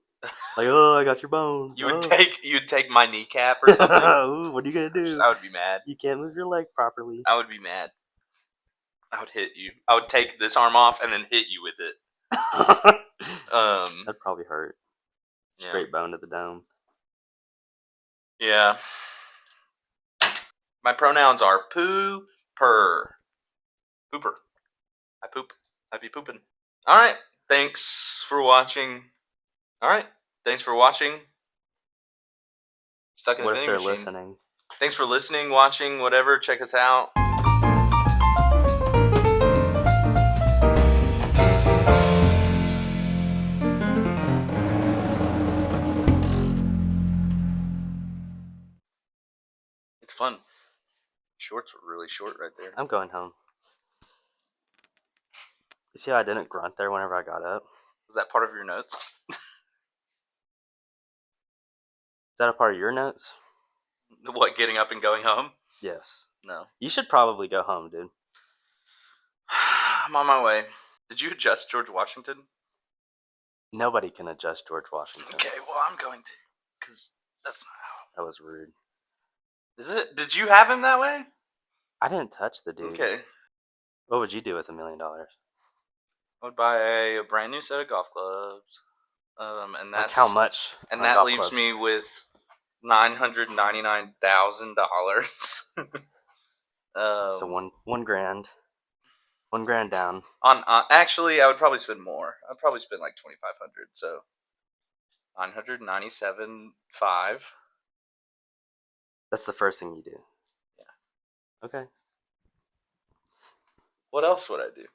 Like, oh, I got your bones. You'd take my kneecap or something. Ooh, what are you gonna do? I would be mad. You can't move your leg properly. I would be mad. I would hit you. I would take this arm off and then hit you with it. That'd probably hurt. Straight bone to the dome. Yeah. My pronouns are poo, purr. Pooper. I poop. I be pooping. Alright. Thanks for watching. Stuck in the What if vending they're machine. listening? Thanks for listening, watching, whatever. Check us out. It's fun. Shorts were really short right there. I'm going home. You see how I didn't grunt there whenever I got up? Was that part of your notes? Is that a part of your notes? What, getting up and going home? Yes. No. You should probably go home, dude. I'm on my way. Did you adjust George Washington? Nobody can adjust George Washington. Okay, well, I'm going to. Because that's not how. That was rude. Is it? Did you have him that way? I didn't touch the dude. Okay. What would you do with $1 million? I would buy a brand new set of golf clubs. And that's like how much? And that leaves me with $999,000. So one grand. $1,000 down. Actually, I would probably spend more. I'd probably spend like $2,500. So $997,500. That's the first thing you do. Yeah. Okay. What else would I do?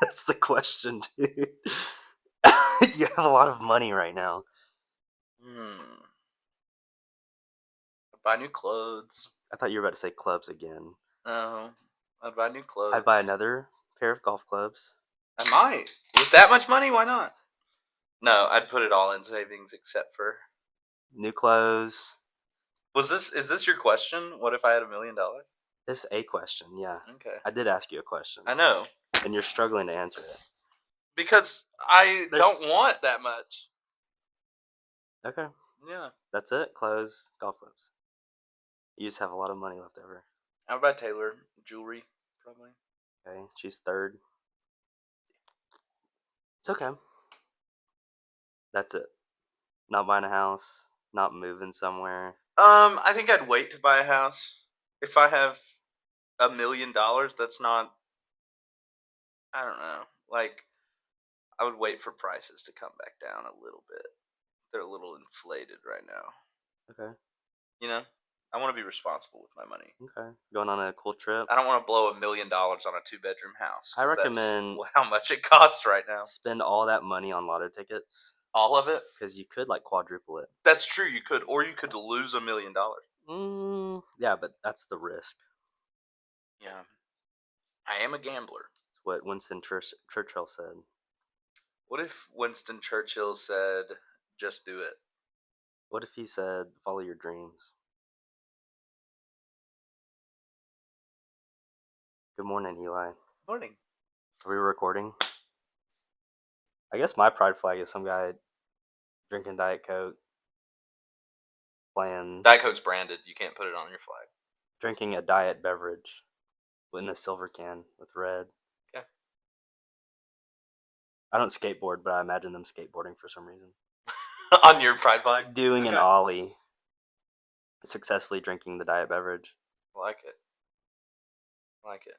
That's the question, dude. You have a lot of money right now. I'd buy new clothes. I thought you were about to say clubs again. No, I'd buy new clothes. I'd buy another pair of golf clubs. I might. With that much money, why not? No, I'd put it all in savings except for new clothes. Is this your question? What if I had $1 million? This is a question, yeah. Okay. I did ask you a question. I know. And you're struggling to answer it. Because I don't want that much. Okay. Yeah. That's it. Clothes, golf clubs. You just have a lot of money left over. I would buy Taylor jewelry, probably. Okay, she's third. It's okay. That's it. Not buying a house, not moving somewhere. I think I'd wait to buy a house. If I have $1 million, that's not. I don't know. Like, I would wait for prices to come back down a little bit. They're a little inflated right now. Okay. You know, I want to be responsible with my money. Okay. Going on a cool trip. I don't want to blow $1 million on a 2-bedroom house. I recommend that's how much it costs right now. Spend all that money on lotto tickets. All of it? Because you could like quadruple it. That's true. You could, or you could lose $1 million. Yeah, but that's the risk. Yeah. I am a gambler. That's what Winston Churchill said. What if Winston Churchill said, just do it? What if he said, follow your dreams? Good morning, Eli. Morning. Are we recording? I guess my pride flag is some guy drinking Diet Coke, playing... Diet Coke's branded. You can't put it on your flag. Drinking a diet beverage in a silver can with red. Okay. I don't skateboard, but I imagine them skateboarding for some reason. On your pride flag? Doing an ollie. Successfully drinking the diet beverage. I like it. I like it.